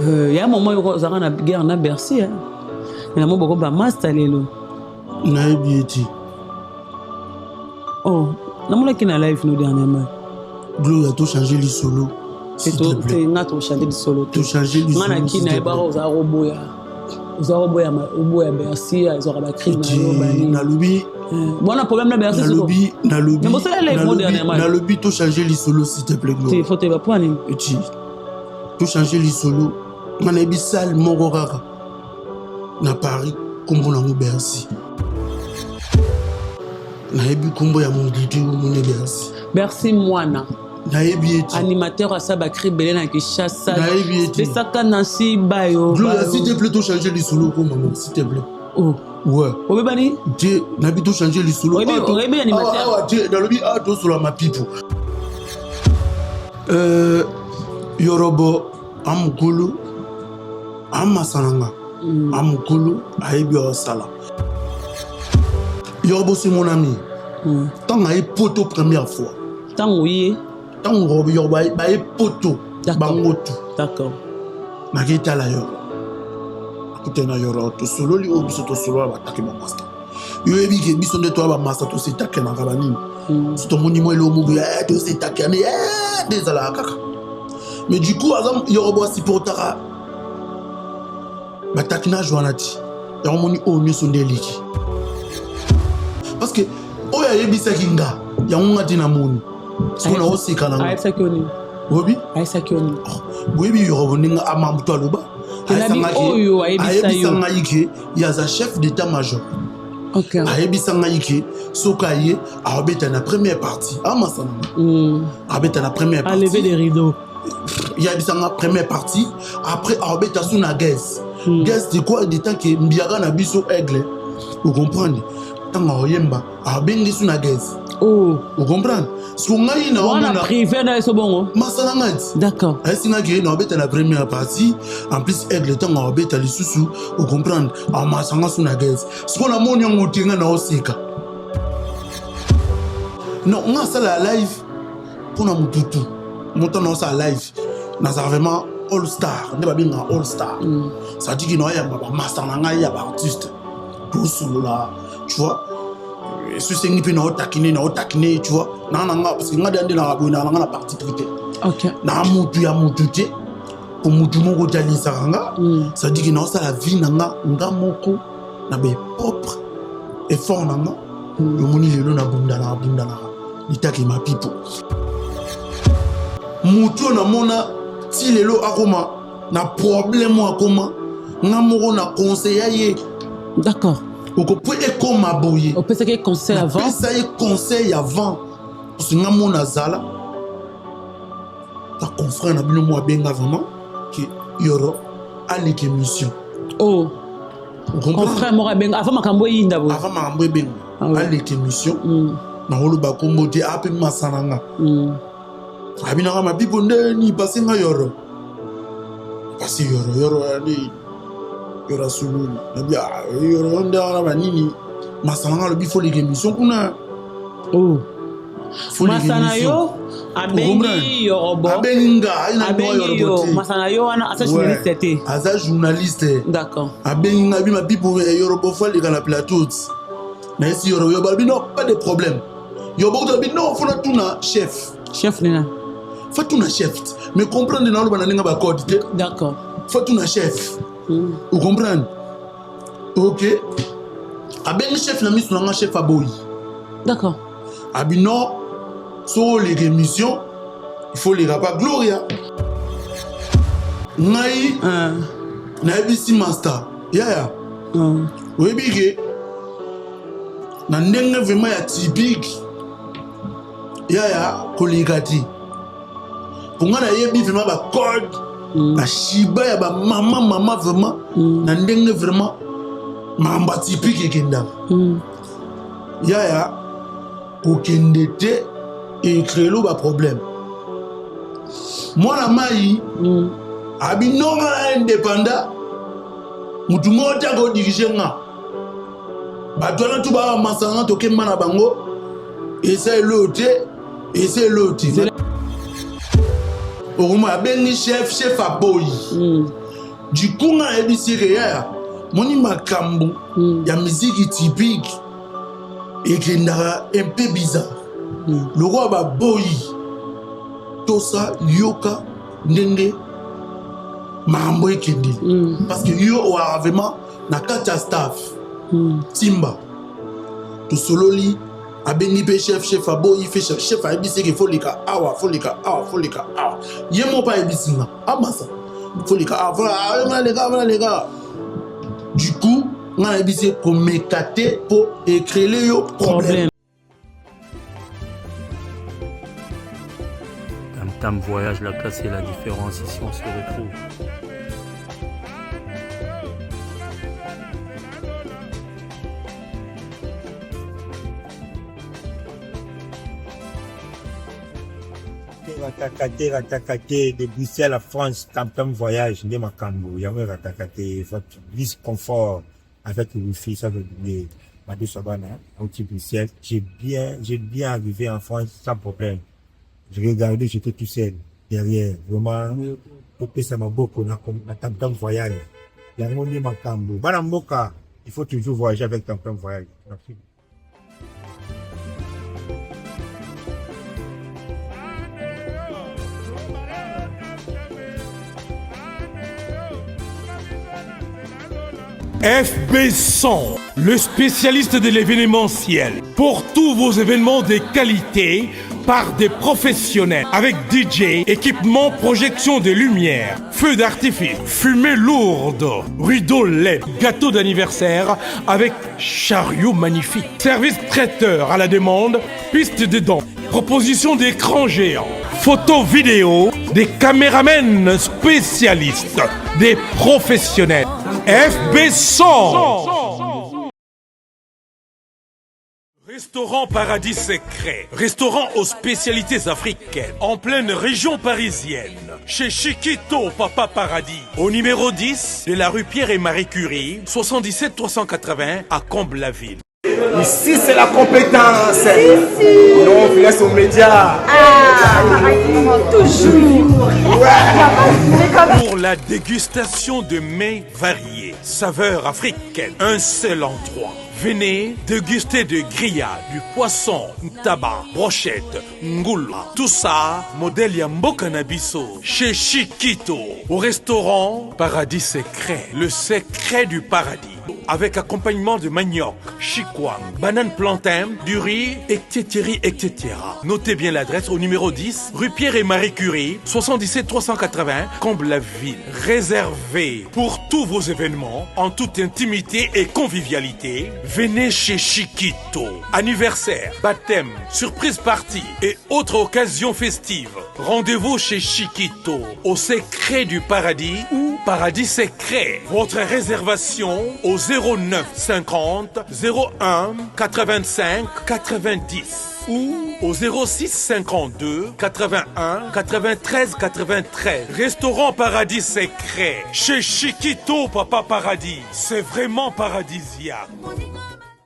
Il y a un moment où on a une guerre, on a Bercy. Il y a un moment où on a master. Naïbieti. Oh, on a une live nous dernièrement. Gloria, tout changer les solos. C'est tout changer les solos. Tout changer les solos. On a qui n'a pas aux robots. Aux robots à Bercy, ils auront créé na lobby. Bon, on a problème là Bercy. Na lobby. Mais bon, ça live nous dernièrement. Na lobby, tout changer les solos, s'il te plaît, Gloria. Il faut te voir point. Tout changer les solos. On a bisal Morogara. Na Paris, comme on a Bercy. Naebi kombo ya mondidi ou mon Bercy. Bercy Moana. Naebi animateur à Sabakri Belé na Kishasa. Naebi c'est ça Kanasi Bayo. Gloria, s'il te plaît, tout changer les solos comme maman, s'il te plaît. Oh. Ouais. Obebani. Dieu, n'habite tout changer les solos. Obebi animateur. Dieu, dans le but tout sur ma pipe. Yorobo amukulu amasananga. Amukulu aebi osala. Yorobo c'est mon ami. Tant à poto première fois. Tant oui. Tant Yorobo ba poto. Bangotu. D'accord. Magita la Yorobo. Akutena Yorobo to solo li obiso to solo ba take ba master. Yo ebi ke biso de toi ba master to se take na kabani. C'est ton monimo le mubu to se take ni désolé kaka. Mais du coup azam Yorobo si portara. Ba takina joanati. Yoromoni o mi sonde liki. Parce que oya yebisa kinga ya unga dinamoni sona osika na aisa kioni obi aisa kioni boyebi Yorobo ninga amambuto aloba oyo ayebisa ngaike ya za chef d'état-major. OK ayebisa ngaike sokaye abeta na première partie amasana abeta na première partie lever les rideaux. Il y a une première partie après abeta sous na guest c'est quoi des temps que mbiaga na biso aigle vous comprenez. Tant oyemba abengi sous na gaz. Oh, vous comprenez? Ce qu'on a na on a privé na so bongo. Masala ngati. D'accord. Asinga ke na obeta la première partie, en plus aigle tant obeta les sous, vous comprenez? A masanga sous na gaz. Ce qu'on a moni ngotinga na osika. Non, on a ça la live pour na mututu. Montant na ça live. Na ça vraiment all star, ne ba binga all star. Ça dit qu'il no ya ba masanga ya ba artiste. Tout solo là. Tu vois, si c'est une pina otakine, tu vois, parce que n'a pas de partie traité. OK. Na mutu ya mutu pour mutu moko jali saranga, ça dit que non ça la vie nanga moko na be propre et fort nanga. Le moni lelo na bunda na litaki ma pipo. Mutu na mona ti lelo akoma na problème akoma ngamoko na conseiller. D'accord. On peut comme aboyer. On peut ça qu'il conseil avant. On peut ça conseil avant. Parce que nous nazala. Ta confrère na bino mo benga vraiment que yoro ali ke mission. Oh. Confrère mo benga avant makambo yinda bo. Avant makambo benga. Ali ke mission. Na holo ba kombo te ape masananga. Abina ma bibo ndeni pasenga yoro. Pasi yoro ali Yora Sulu, Yora Onda Vanini, Masana le bifo les émissions qu'on a. Oh, Masanayo, Abengi Yorobo, Abenga, Masanayo, Asa journaliste. Asa journaliste. D'accord. Abenga, ma bibo Yorobo fois les gars la plateau. Mais si Yorobo, non, pas de problème. Yorobo, non, faut la tourner chef. Chef, Nina. Faut tourner chef. Mais comprendre dans le banana ba code. D'accord. Faut tourner chef. Vous comprenez? Ok. Aben chef na mis sur chef aboyi. D'accord. Abino sur les émissions, il faut les rapports Gloria. Ngai na ABC master. Ya. Oui big. Na ndenge vraiment ya typique. Ya koligati. Pour nga na yebi vraiment ba code. La shiba ya ba maman vraiment na ndenge vraiment mamba typique ekenda ya okende te et créer ba problème moi na mai abinonga na indépendant mutu mota ko diriger nga batwana tu ba masanga to kemba na bango et c'est l'autre Oruma bengi chef aboyi. Du coup, on a dit moni makambo ya musique typique et qui est un peu bizarre. Le roi ba boy tosa yoka ndenge mambo ekende parce que yo a vraiment na kati staff timba to sololi abengi pe chef aboyi fait chef a ebisi que faut lika awa yemo pa ebisi nga amasa faut lika awa les gars. Du coup, on a essayé de m'écarter pour écrire les problèmes. Tam voyage, la classe et la différence, ici on se retrouve. Ratakate de Bruxelles à France, Tam voyage, de Makambo, il y avait Ratakate, vice confort avec le wifi, ça veut dire Madou Sabana, au Bruxelles. J'ai bien arrivé en France sans problème. Je regardais, j'étais tout seul derrière, vraiment, tout ça m'a beaucoup, na Tam voyage. Il y a un monde Makambo. Banamboka, il faut toujours voyager avec Tam voyage. Merci. FB100, le spécialiste de l'événementiel. Pour tous vos événements de qualité, par des professionnels, avec DJ, équipement, projection de lumière, feux d'artifice, fumée lourde, rideaux LED, gâteau d'anniversaire avec chariot magnifique, service traiteur à la demande, piste de danse, proposition d'écran géant, photo vidéo, des caméramens spécialistes, des professionnels. FB100. Restaurant Paradis Secret, restaurant aux spécialités africaines, en pleine région parisienne, chez Chiquito Papa Paradis, au numéro 10 de la rue Pierre et Marie Curie, 77 380 à Comble-la-Ville. Ici, c'est la compétence. Non, on vous laisse aux médias. Toujours. Pour la dégustation de mets variés, saveurs africaines, un seul endroit. Venez déguster de grillades, du poisson, tabac, brochette, ngoula. Tout ça, modèle Yamboka Nabiso, chez Chiquito, au restaurant Paradis Secret, le secret du paradis. Avec accompagnement de manioc, chikwang, banane plantain, du riz, etc. Notez bien l'adresse au numéro 10, rue Pierre et Marie Curie, 77 380, Comble-la-Ville. Réservé pour tous vos événements, en toute intimité et convivialité, venez chez Chiquito. Anniversaire, baptême, surprise party et autres occasions festives. Rendez-vous chez Chiquito, au secret du paradis ou Paradis Secret. Votre réservation au 09 50 01 85 90 ou au 06 52 81 93 93. Restaurant Paradis Secret chez Chiquito Papa Paradis. C'est vraiment paradisiaque.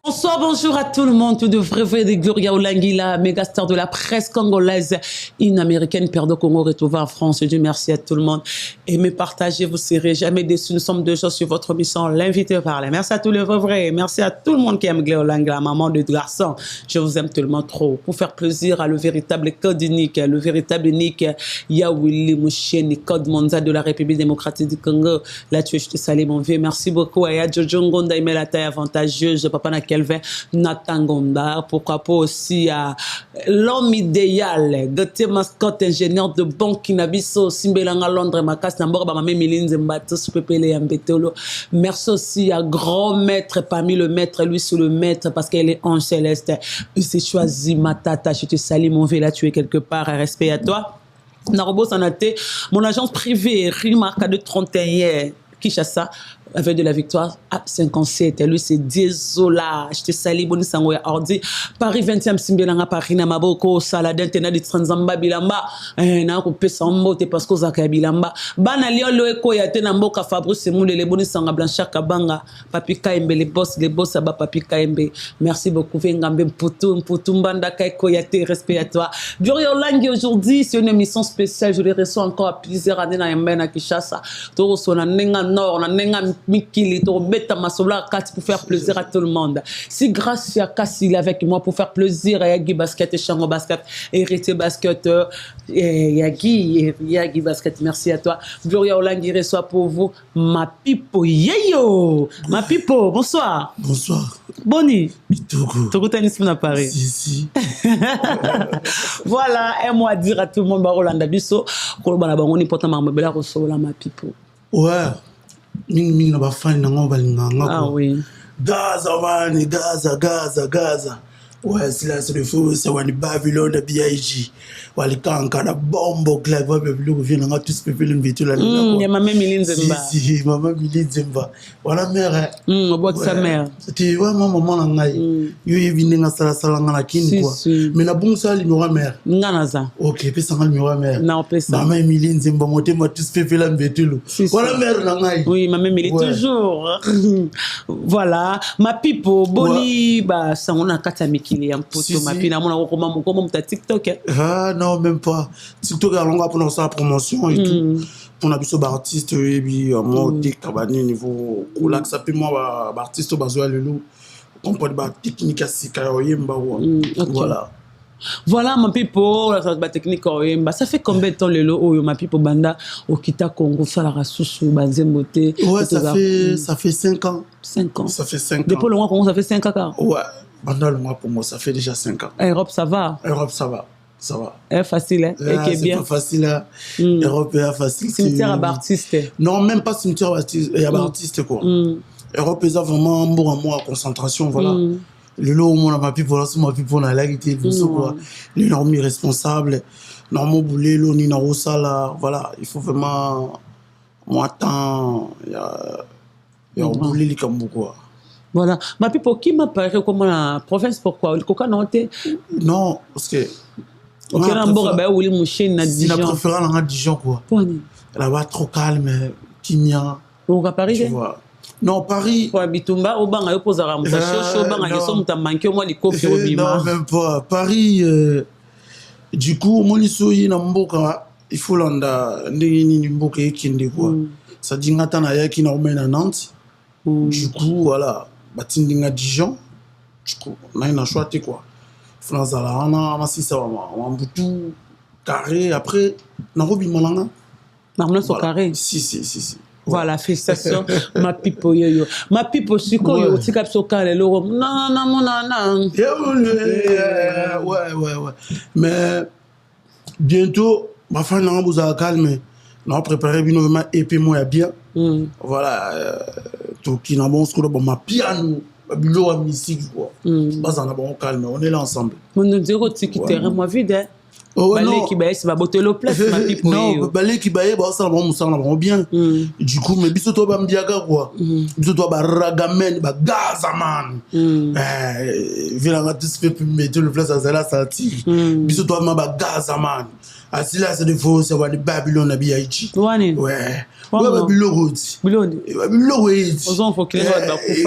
Bonsoir, bonjour à tout le monde. Tout de vrai de Gloria Olangila, méga star de la presse congolaise, une américaine, Père de Congo, retrouvée en France. Dieu merci à tout le monde. Aimez, partagez, vous serez jamais déçus. Nous sommes deux jours sur votre mission, l'invité parler. Merci à tous les vrais. Merci à tout le monde qui aime Gloria Olangila, maman de garçon. Je vous aime tellement trop. Pour faire plaisir à le véritable code unique, Yawili Moucheni, code mondial de la République démocratique du Congo. Là, je te salue, mon vieux. Merci beaucoup. À Jojo Ngonda, il met la taille avantageuse. Papa Kelvin Natangonda, pourquoi pas aussi à l'homme idéal, Gauthier Mascotte, ingénieur de banque Kinabiso, Simbelanga Londres, Makas Namborba, Mamé Miline Zembato, Supepele Mbetolo. Merci aussi à grand maître, parmi le maître, lui sous le maître, parce qu'elle est ange céleste. Il s'est choisi Matata, je te salue, mon vieux, là tu es quelque part, respect à toi. Narobo Sanate, mon agence privée, Rimarca de 31, Kishasa, avec de la victoire. Ah, 57, lui, c'est désolé. Je te salue, bonne sango ya ordi. Paris 20e, Simbelanga, Paris, Namaboko, Saladin, Tena, de Tranzamba, Bilamba, na ko pesa mbote parce que Zaka Bilamba. Bana Lyon, Loeko, Yate, Namboka, Fabrice, Moule, les bonnes sanga, Blanchard, Kabanga, Papi Kaimbe, les boss, Aba, Papi Kaimbe. Merci beaucoup, Vengambe, Poutou, Mbanda, Kaiko, Yate, respect à toi. Gloria Olangi, aujourd'hui, c'est une émission spéciale. Je les reçois encore à plusieurs années dans Yambena, Kishasa. Toro, on a Nenga Nord, on a Nenga Mikili, Toro, Beta, Masola, Kati, pour faire plaisir à tout le monde. Si grâce à Kassi, il est avec moi pour faire plaisir à Yagi Basket et Chango Basket, Hérité Basket, Yagi Basket, merci à toi. Gloria Olangi reçoit pour vous ma pipo, yeyo! Ma pipo, bonsoir. Bonsoir. Boni. Togo. Togo Tanis à Paris. Si. Voilà, et moi dire à tout le monde, Rolanda Bisso, Kolobana Bangoni, Potama, Mabela, Rosola, ma pipo. Ouais. Ming na bafani na ngomba linganga. Ah oui. Gaza, man, Gaza. Ouais, c'est là, c'est le feu, c'est Wani Babylone, BIG. Walikanka, la bombe, claque, va le vient, on a tous pépé le métier là. Il y a maman Miline Zemba. Si, maman Miline Zemba. Voilà, mère. Au bois de sa mère. C'était vraiment maman nangai. Yo est venu dans la salle dans la kin quoi. Mais la bonne salle, il y aura mère. Nganaza. Ok, puis ça il y aura mère. Non, pas ça. Maman Miline Zemba, moi, tous pépé le métier là. Voilà, mère nangai. Oui, maman Miline, toujours. Voilà. Ma pipo, Boni, bah, ça on a katamiki. Il y a un poteau, ma pina, mon TikTok. Ah non, même pas. TikTok, on va prendre ça la promotion et tout. On a vu ce artiste, et puis, moi, au niveau, là, ça peut moi, artiste, bazoua le loup. On peut dire technique à Sikayoyemba. Voilà. Voilà, ma pipo, la technique, ça fait combien de temps le lot, ma pipo banda, au Kita Congo, ça la rassoussou, Banzembote. Ouais, ça fait 5 ans. 5 ans. Ça fait 5 ans. Depuis le mois Congo, ça fait 5 ans. Ouais. Pendant le mois pour moi, ça fait déjà 5 ans. Europe, ça va. Europe, ça va. Ça va. C'est facile, hein? Là, c'est pas facile, là. Europe est facile. Cimetière à Bartiste. Non, même pas cimetière à Bartiste, quoi. Europe est vraiment un mois en concentration, voilà. Le lot où on a ma pipe, voilà, c'est ma pipe, on a l'agité, quoi. Les normes irresponsables, normes boulés, l'eau, ni n'a ça, là. Voilà, il faut vraiment. Moi, tant. Il y a un boulé, les cambou, quoi. Voilà. Ma pipo, qui m'a parlé comme la province, pourquoi? Le coca non, non, parce que. Ok, là, on va où les mouchés, n'a Dijon. C'est la préférence à Dijon, quoi. Là-bas, trop calme, Kimia. Ou à Paris, tu vois. Non, Paris. Pour Bitumba, au banc, au posa ramsa, chaud, banc, ils sont manqué au moins les coffres au bima. Non, même pas. Paris, du coup, mon isoyi na mboka, il faut l'anda, ni mboka ekinde, quoi. Ça dit, n'attend ya qui n'a à Nantes. Du coup, voilà. Batindinga Dijon, du coup, on a une choix, quoi. France, on a un ça, on a un boutou carré. Après, on a un malanga. On a un carré. Si. Voilà, félicitations. Ma pipo, yo. Ma pipo, si quoi, yo, tu capes au carré, non. Ouais. Mais, bientôt, ma femme n'a pas calme. On a préparé une épée, moi, bien. Voilà. Tout qui n'a bon score, ma piano, ma bureau à musique, quoi. Bas en a bon calme, on est là ensemble. On nous dit que tu terrain, moi, vide, oh, balai qui baille, c'est ma beauté le place, ma pipe. Non, balai qui baille, bah, ça, on bien. Du coup, mais biso toi, bambiaga, quoi. Biso toi, ragamen, gazaman. Viens, tu fais plus mettre le place à Zala, ça tire. Biso toi, gazaman. Ah, si là, c'est des faux, c'est des Babylone à BIG. Ouais. Babylone.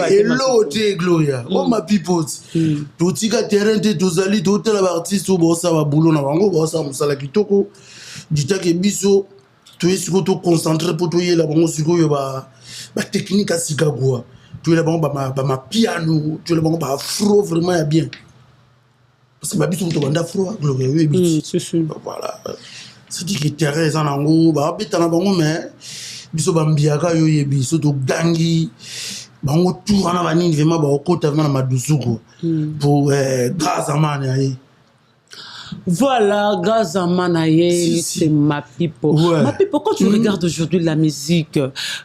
Et l'autre, Gloria. Oh, ma pipote. Tout ce qui a terrain, tout ali, tout la artiste, tout ça va boulot, na bango, bon ça, la kitoko. Du temps que biso, tu es sur tout concentré pour toi, la bango, sur ba technique à Chicago. Tu es la bango, ma piano, tu es la bango, afro, vraiment bien. Parce que ma biso, tu as afro, Gloria, oui, c'est sûr. Voilà. C'est dit que terrain, ça n'a pas, habite na bango, mais biso bambiaka yo yebi so to gangi bango tour na banini vraiment ba okota na madusuko pour Gaza man yayi. Voilà, Gazamanaye, c'est ma pipo. Ouais. Ma pipo, quand tu regardes aujourd'hui la musique,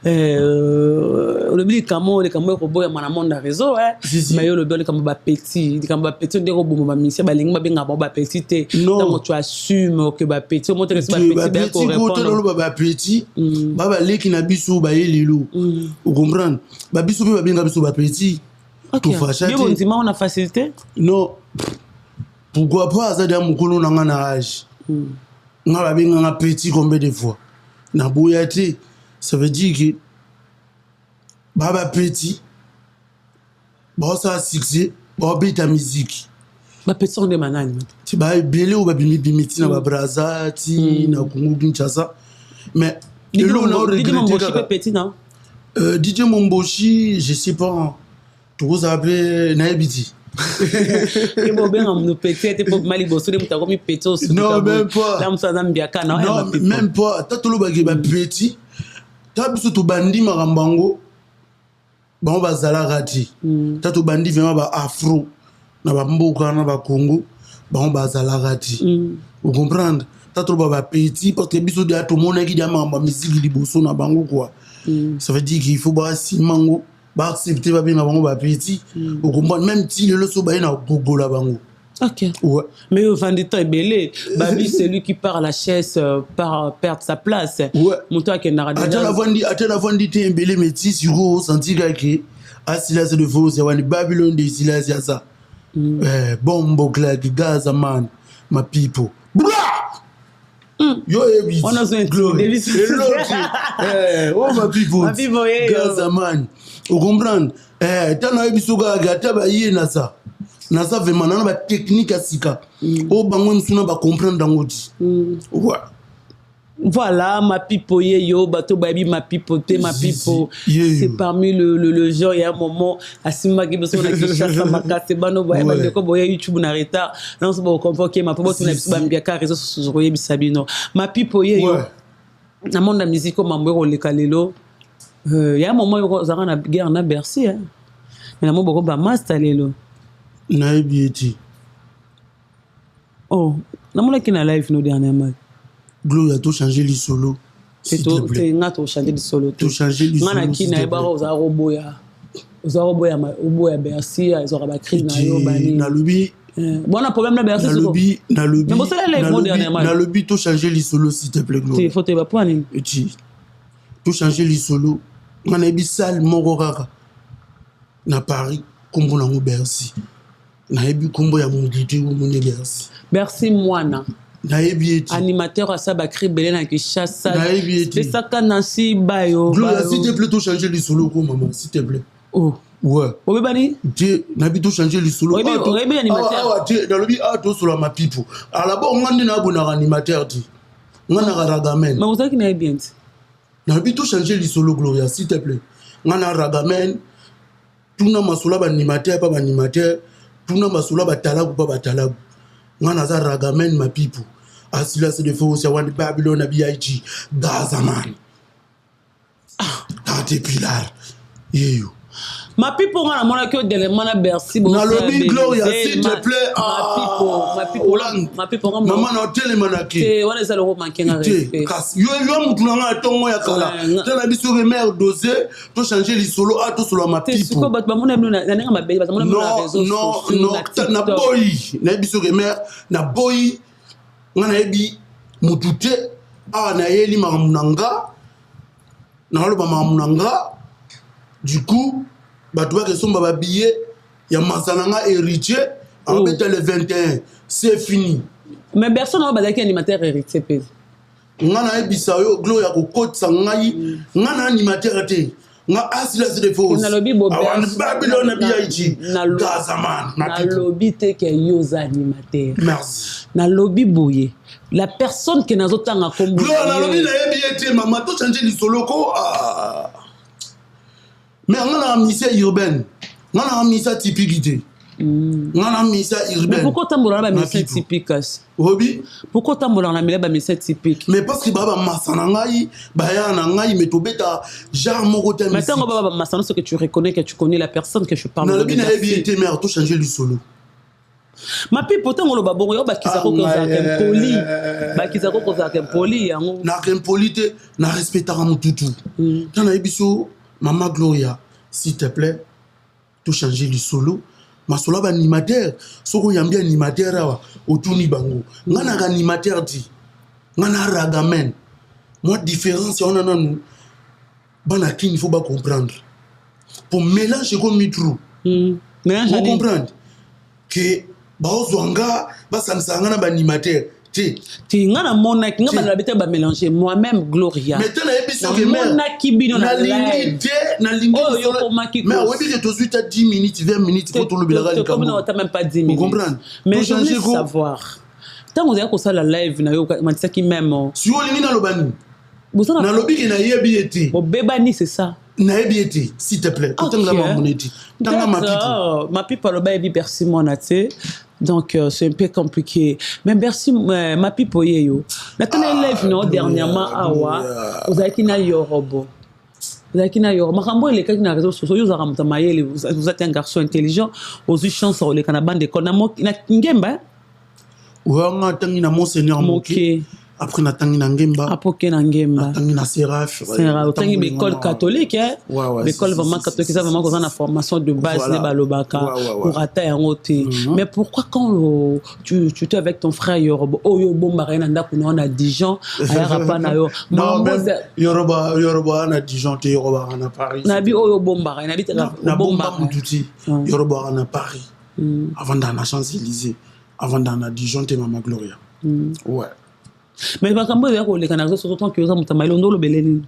le médicament, les caméras robots, il y a mon réseau, mais le bien, les caméras petit, des robots, ma mission, les caméras bien petit, non, tu assumes que ma petit, mon téléphone, ma petit, côté petit, baba les qui n'habitent pas lilo, vous comprenez? Babisu peut bien habitent pas petit. Ok. Mais bon, dis-moi, on a facilité? Non. Pourquoi pas ça dans mon colon dans un âge? On a bien un petit combien de fois? Na boyati, ça veut dire que baba petit, bon ça succès, bon ta musique. Ma petit on est manane. Tu vas belé ou babimi bimiti na babraza ti na Congo Kinshasa. Mais DJ Momboshi petit non? DJ Momboshi, je sais pas. Tu vous appelez Naibiti. Non, même pas. Non, même pas. T'as tout le bagage petit. T'as besoin de bandi marambango. Bon, bazala rati. T'as tout bandi vraiment ba afro. Na ba mboka na ba Congo. Bon, bazala rati. Vous comprenez? T'as tout le petit parce que biso de tout le monde qui dit ma musique di bosso na bango quoi. Ça veut dire qu'il faut pas si mango. Bah accepter pas bien bango ba petit. Vous comprenez? Même si le so ba na gogo la bango. Ok. Ouais. Mais au fin du temps, Belé, Babi, c'est lui qui part à la chaise, perdre sa place. Ouais. Monto avec un Attends la vendre t'es Belé métis, sur gros senti que Asilas de faux, c'est une Babylone de Silas ya ça. Bombo claque Gazaman, ma people. Yo ebi. On a besoin de oh ma people. Ma people Gazaman. Vous comprenez? T'as ebi soga gata ba yé ça. Nasa vraiment na ba technique asika. O bango nsuna ba comprendre dangoti. Ouais. Voilà, ma pipo yo, bato baby ma pipoté, ma pipo. C'est parmi le genre, il y a un moment, à Sima qui besoin de chasse à ma casse, bano boy, de ko boy YouTube na reta. Non c'est bon convoquer ma pipo na biso ba mbiaka réseau sur royer bisabino. Ma pipo yo. Na monde la musique comme mambo le kalelo. Il y a un moment où ça na guerre na Bercy hein. Mais na mo boko ba master lelo. Na ebieti. Oh, na mo la ki na live no dernièrement. Gloria tout changer les solo. C'est tout changer les solo. Tout changer les solo. Mana ki na eba aux roboya. Aux roboya oboya Bercy, ils aura ba crise na yo bani. Na lobi. Bon un problème na Bercy. Na lobi. Mais bon ça la live dernièrement. Na lobi tout changer les solo s'il te plaît Gloria. Il faut te ba point ni. Tout changer les solo. Mana ebi sal moko kaka. Na Paris kombo na ngo Bercy. Na ebi kombo ya mondité ou mon Bercy. Bercy Moana. Animateur à ça bakri belé na Kinshasa. C'est ça kanasi bayo. Gloria s'il te plaît tout changer les solo ko maman s'il te plaît. Oh. Ouais. Obe bani? Tu n'habites tout changer les solo. Obe animateur. Ah dans le bi to solo ma pipo. Alors bon ngandi na bona animateur ti. Ngana ragamen. Mais vous avez qui n'a bien. N'habite tout changer les solo Gloria s'il te plaît. Ngana ragamen. Tout na masolo ba animateur pas ba animateur. Tout na masolo ba talagu pas ba talagu. Ngana za ragamen ma pipo. Asila se defo c'est one Babylone BIG Gazaman. Tante Pilar. Yeyo. Ma pipo ngana mona que d'élément na Bercy bon. Na lobby Gloria s'il te plaît. Ma pipo maman na tele manaki. C'est on est ça le roman qui n'a respect. Yo mutu na tongo ya kala. Tala biso remer doser to changer les solo a to solo ma pipo. C'est quoi bat mona na nga ma belle parce mona na réseau. Non, na boy. Na biso remer na boy. Ngana ebi mutute a na yeli mamunanga. Na lo ba mamunanga. Du coup, bato ke somba ba billet ya masananga héritier en fait le 21 c'est fini. Mais personne n'a bazaki animateur héritier pèse. Ngana ebisa yo Gloria ko kotsa ngai ngana animateur te. Nga asila se defo. Na lobby bo Babylone BIG. Gazaman. Na lobby te ke yo animateur. Merci. Na lobby boye. La personne qui n'a zotanga comme Gloria na lobby na ebiete maman to changer li solo ko mais on a mis ça urbaine. On a mis ça typique. On a mis ça urbaine. Mais pourquoi tu as mis ça typique? Obi? Pourquoi tu as mis ça typique? Mais parce que baba masanangai, baya nangai metobeta genre moko tellement. Mais quand baba masana ce que tu reconnais que tu connais la personne que je parle. Na lobi na ebi été mère tout changer le solo. Ma pi pourtant on le babongo yo bakizako ko za poli. Bakizako ko za poli yango. Na poli te na respectera mututu. Tana ebiso Mama Gloria, s'il te plaît, tu changer le solo. Ma solo ba animateur, soko yambi animateur awa otuni bango. Ngana ga animateur di. Ngana ragamen. Moi différence on a nous. Bana kin il faut pas comprendre. Pour mélanger comme mitru. Mélange faut comprendre que bazwanga basansanga na ba animateur. Tu ngana mona ki ngaba labite ba mélanger moi-même Gloria. Mais tu na ebiso que mona ki bino na live. Na lingi oh yo ko maki. Mais oui que tu as 10 minutes 20 minutes faut tout le bilaga le comme non t'as même pas 10 minutes. Vous comprenez? Mais je veux savoir. Tant on dirait que ça la live na yo matisa ki même. Si on lingi na lobani. Na lobi ki na yebi ete. Bo bebani c'est ça. Na yebi ete s'il te plaît. Tanga ma moneti. Tanga ma pipo. Ma pipo loba yebi persi mona te. Donc, c'est un peu compliqué. Mais merci, ma pipo yo. La live, non, dernièrement, awa, vous avez qui n'a yorobo. Vous avez qui n'a yorobo. Makambo, les cas qui n'a réseau social, vous êtes un garçon intelligent, aux yeux chance, les canaban de Konamo, na Ngemba. Ou on a tangi na Monseigneur Moké. Après, na tangi na Ngemba. Après, na Ngemba. Tangi na Seraf. Seraf. Tangi l'école catholique, hein. L'école vraiment catholique, ça vraiment qu'on a la formation de base, les balobaka, pour atteindre un côté. Mais pourquoi quand tu es avec ton frère Yorobo, oh yo bomba rien anda qu'on a Dijon, ayara pa na yo. Non, Yoruba na Dijon, te Yoruba na Paris. Nabi oh yo bomba rien, nabi na bomba mututi. Yoruba na Paris. Avant d'en Champs-Élysées, avant d'en Dijon, te Mama Gloria. Ouais. Mais par contre, les Canadiens sont autant que vous avez le beleni.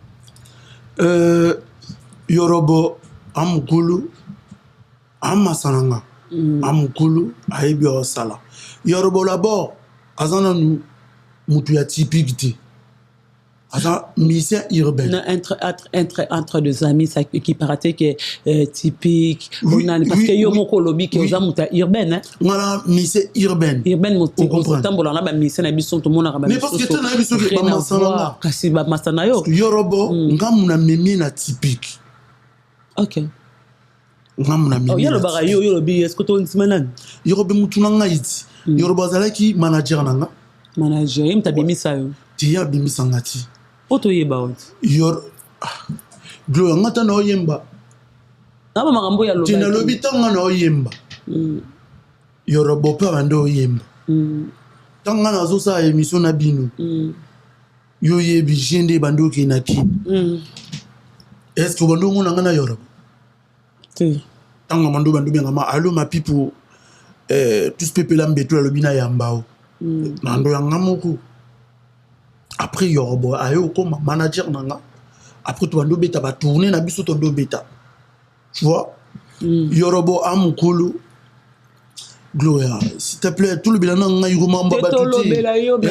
Yoruba, Amukulu, Amasananga, Amukulu, Aibi Osala. Yoruba d'abord, Azana nous, Moutuya typique. Azana, mission urbaine. Entre deux amis, ça qui paraît que typique. Parce que Yomoko Lobby qui est urbaine. Voilà, mission urbaine. Urbaine, vous comprenez. Mais parce que tu as vu ce que tu as Kasi ba masana yo. Yoruba, ngamuna mimi na typique. Ok. Ngamuna mimi. Yoruba yo Yoruba est-ce que tu es manan? Yoruba mutunanga iti. Yoruba zalaki manager nanga. Manager, il t'a bimi ça yo. Tia bimi sangati. Oto yeba ot. Gloria ngata na oyemba. Na ba makambo ya loba. Tina lobi tanga na oyemba. Yoruba pa bando oyemba. Tanga na zo sa émission na bino. Yo yebi jende bando ki na ki. Est-ce que bando ngona ngana Yoruba? Si. Tanga bando benga ma allo ma pipo tous pepe la mbeto lobi na yambao. Nando yangamoku. Après Yoruba ayo comme manager nanga. Après tu vas beta ba tourner na biso to beta. Tu vois? Yoruba amukulu. Gloria, s'il te plaît, tout le bilan nanga yuruma mbaba tuti.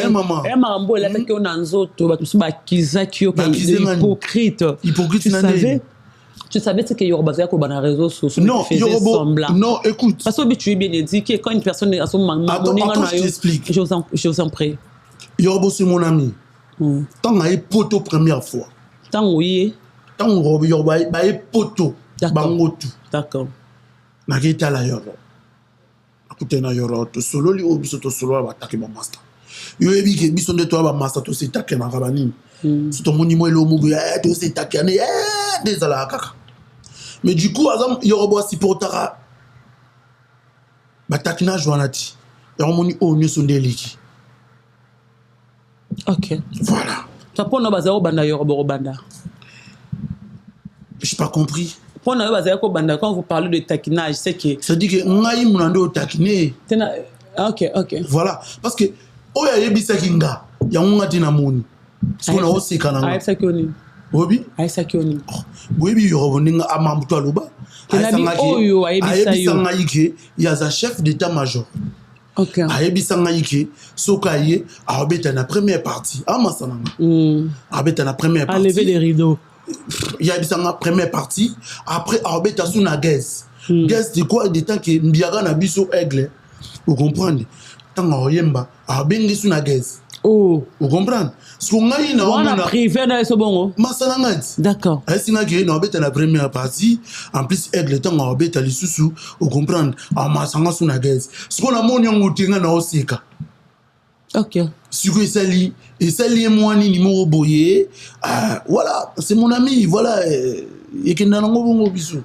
Maman. Maman la take on nzoto ba tusi ba kizaki yo hypocrite. Hypocrite tu savais ce que Yoruba c'est qu'on a réseau social. Non, Yoruba. Non, écoute. Parce que tu es bien éduqué quand une personne à son moment. Attends, je t'explique. Je vous en prie. Yoruba c'est mon ami. Tant a poto première fois. Tant oui. Tant Yoruba ba poto. Bangotu. D'accord. Na kita la Yoruba. Akute na Yoruba to solo li obiso to solo ba take ba master. Yo ebi ke biso de to ba master to se take na rabani. C'est ton monimo et le mugu to se take ne désolé kaka. Mais du coup azam Yoruba supportera ba takina joanati. Ya moni o ne sonde liki. Ok. Voilà. Ça pour nous baser au banda Yoruba banda. J'ai pas compris. Pour nous baser au banda quand vous parlez de taquinage, c'est que ça dit que ngai munando taquiner. OK. Voilà, parce que oya yebisa kinga ya ngunga dinamoni. Parce qu'on a aussi kananga. Aïssa Kioni. Obi? Aïssa Kioni. Boyebi Yoruba ninga amambuto aloba. Aïssa ngaike ya za chef d'état-major. Ok. Aïbisa ngaike sokaye abeta na première partie. Amasananga. Abeta na première partie. Enlever les rideaux. Il y a une première partie. Après, Arbeta sous la guez. Guez, c'est quoi? Des temps que Mbiaga na biso aigle. Vous comprenez? Tant que Oyemba, Arbengi sous la guez. Oh. Vous comprenez? Ce qu'on a eu, on a privé dans ce bon. D'accord. Est-ce que nous avons la première partie, en plus, avec le temps, nous avons les sous-sous, vous comprenez? En massant sur la gueule. Ce qu'on a mon yon outinga na osika. Ok. Ce que ça lit, et ça lit moi ni numéro boyé. Voilà, c'est mon ami, voilà. Et qui n'a pas de bisou.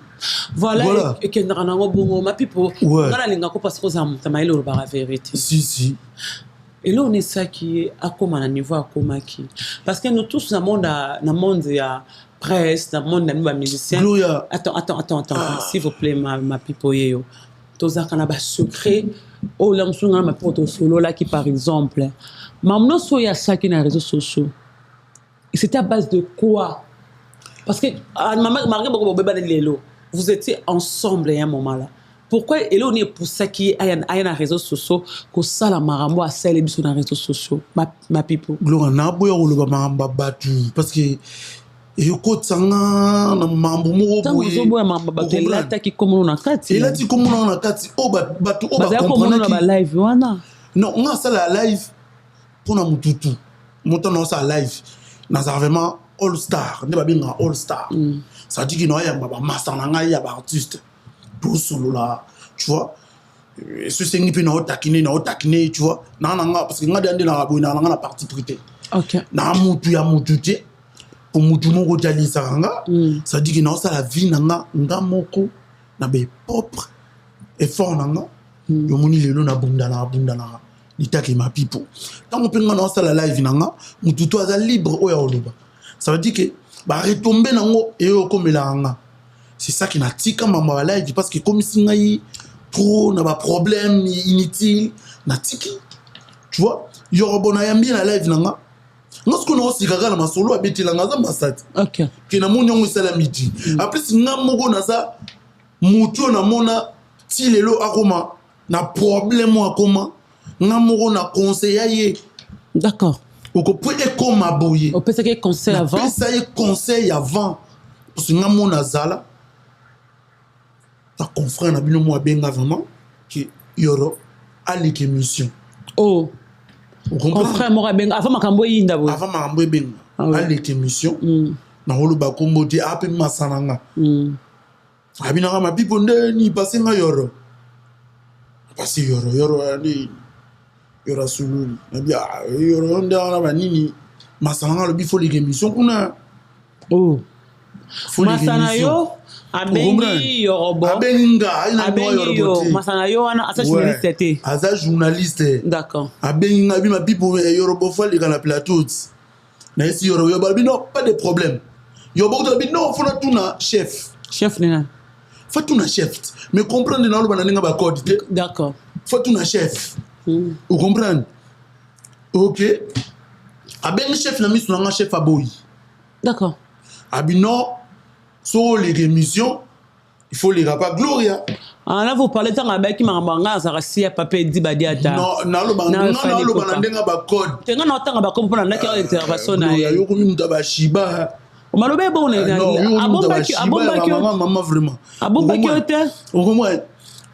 Voilà. Et qui n'a pas de ma pipo. Voilà, les gars, parce que ça m'a eu la vérité. Si. Et là, on est ça qui est à comment à niveau à comment qui. Parce que nous tous, dans le monde de la presse, dans le monde de la musicien. Attends. S'il vous plaît, ma pipoye. Tous as un secret. Oh, là, je suis ma porte solo là qui, par exemple. Maintenant, il y a ça qui est dans les réseaux sociaux. Et c'était à base de quoi? Parce que, vous étiez ensemble à un moment là. Pourquoi et là on est pour ça qui est dans les réseaux sociaux que ça la marambo a celle sur les réseaux sociaux ma people gloire na boya ou le maramba batu parce que et ko tsanga na mambo mo boye boye mamba batu là ta qui comme on a kati et là tu comme on a kati batu ba comprendre ba live wana non on a ça la live pour na mututu montant ça live na vraiment all star ne ba binga all star ça dit qu'il no ya ba master na ngai ya ba artiste tout solo là, tu vois. Ce c'est ni na otakine, tu vois. Parce que ngade ande na rabo na partie prité. OK. Na mutu ya mutu te. Pour mutu moko jali saranga, ça dit que non ça la vie nga moko na be propre et fort nanga. Yo moni lelo na bunda na. Litaki ma pipo. Tant on peut non ça la live nanga, mutu to aza libre oya oloba. Ça veut dire que ba retomber nango et o komela nga. C'est ça qui n'a tika maman live parce que comme si ngai trop n'a pas problème inutile n'a tiki tu vois yorobona yambi na live nanga lorsqu'on a aussi gaga na masolo abeti la ngaza masat OK que na monyo ngisala midi après nga moko na ça mutu na mona ti lelo akoma na problème akoma nga moko na conseiller d'accord oko peut comme aboyer on peut ça que conseil avant peut ça conseil avant parce que nga mona zala ta confrère na bino mo benga vraiment que yoro alike émission oh confrère mo benga avant makambo yinda bo avant makambo benga alike émission na holo ba kombo ti ape masananga abina kama pipo ndeni passer nga yoro passer yoro ani yoro sululu na bia yoro ndana ba nini masananga lo bifo like émission kuna oh masana yo abengi yorobo abenga ina mo yorobo masana yo wana asa journaliste te asa journaliste d'accord abengi ngabi ma pipo yorobo fa le kana plateau na esi yorobo ba non pas de problème yobo to bi non fona tuna chef nena fa tuna chef mais comprendre na lo bana nga ba code te d'accord fa tuna chef vous comprenez OK abengi chef na misu nga chef aboyi d'accord abino sur les émissions il faut les rapports Gloria là vous parlez tant avec qui manganga ça rasi ya papa di badiata non na lo bana ndenga ba code tenga na tanga ba comprendre na ki intervention na yo ko muta ba shiba o malobe bon abombaki maman vraiment abombaki hotel o ko moi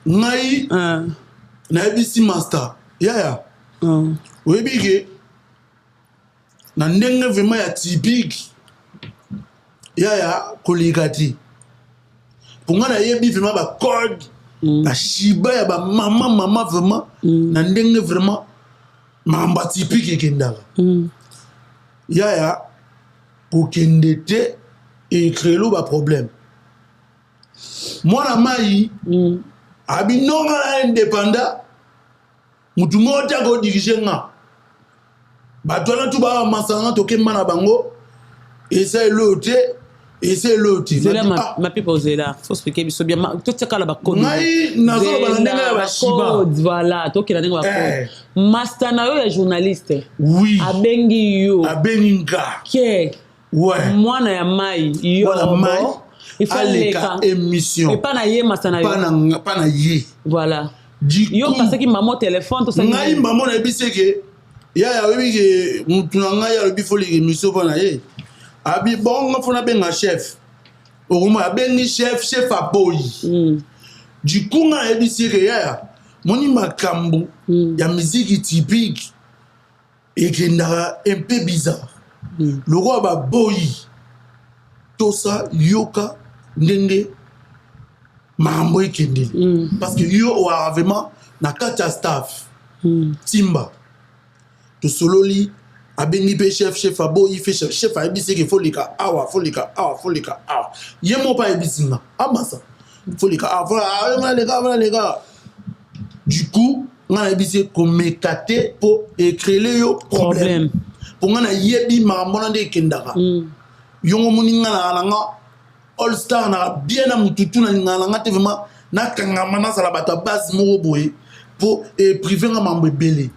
ngai na ABC master ya oui bige na ndenga vraiment ya typique ya kolikati pour nga na yebi vraiment ba code ba shiba ya ba mama vraiment na ndenge vraiment mamba typique kendaka ya kokende te et créer ba problème moi na mai abinonga na indépendant mutu mota ko diriger nga ba tola tu ba masanga to kemba na bango et c'est l'autre et c'est l'autre ma pipo zela faut expliquer biso bien tout ça kala ba code ngai nazo ba ndenge ba shiba voilà to kila ndenge ba code master na yo ya journaliste oui abengi yo abenga ke ouais mwana ya mai yo voilà mai il faut aleka émission et pas na ye master na yo pas na ye voilà yo parce que maman téléphone tout ça ngai maman na biseke ya webi ke mutu na ngai ya bifo les émission pa na ye abi bon nga fona benga chef okuma bengi chef aboyi du coup nga ebisire ya moni makambo ya musique typique et qui est un peu bizarre. Le roi va boyi. Tout ça, yoka, ndenge, maramboy kende. Parce que yo a vraiment na kacha staff. Timba. To sololi, abengi pe chef aboyi fait chef a ebisi que faut les cas awa. Yemo pas ebisi nga. Amasa. Faut les cas voilà les gars. Du coup, on a ebisi comme mécaté pour créer le problème. Pour on a yebi marambona de kendaka. Yongo muni nga all star na bien na mututu na nga te vraiment na kangama na sala bata base mo boye pour privé nga mambo belé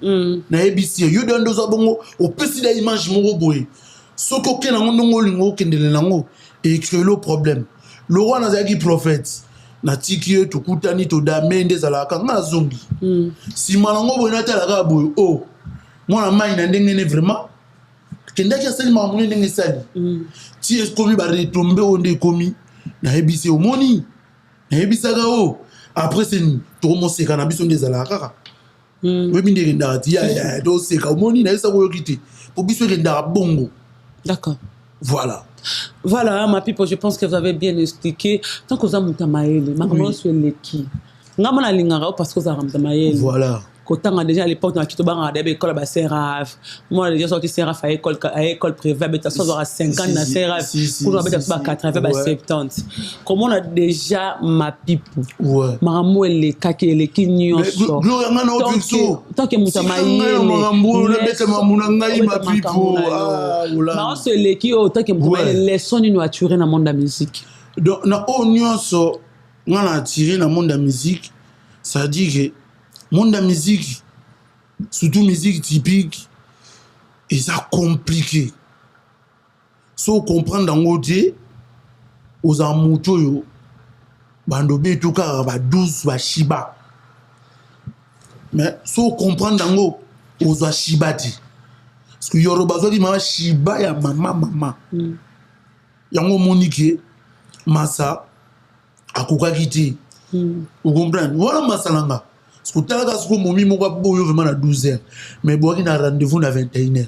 na ABC yo don dozo bongo au pesi da image mo boye soko ke na ndongo lingo kendele nango et créer le problème le roi na zaki prophète na tiki to kutani to damende sala kanga zongi si manango boye na tala ka boye oh moi na mai na ndenge ne vraiment kenda ki asali mamune ndenge sali ti eskomi ba retomber onde komi na ebisi omoni na ebisa ga o après c'est to commencer kana biso ndezala kaka webi ndenge ndati ya do seka omoni na esa ko yokite po biso ndara bongo. D'accord. Voilà ma people, je pense que vous avez bien expliqué tant que vous avez mutamaele makambo sur leki ngamona lingara parce que vous avez mutamaele voilà. Quand déjà à l'époque, on a quitté l'école à Seraf. Moi, j'ai sorti Seraf à l'école privée, mais tu as 5 ans à Seraf. Pour nous, 80, 70. Comment on a déjà ma pipe? Maman, elle est kaki, elle est kinyon. Tant que mouta maïe, ma pipe. Non, c'est l'équipe, tant que mouta maïe, les sons nous attirent dans le monde de la musique. Donc, on a attiré dans le monde de la musique, ça dit que monde de la musique, surtout musique typique, et ça compliqué. Si on comprend dans le côté, aux amouteux, bandobé tout cas, ba 12, ba shiba. Mais si on comprend dans le aux ashibati, parce que Yoruba qui m'a shiba ya mama. Yango monique, massa, akuka kiti. Vous comprenez? Voilà masalanga. Parce que tu as dit que mon mimi m'a vraiment à 12h. Mais bon, il a rendez-vous à 21h.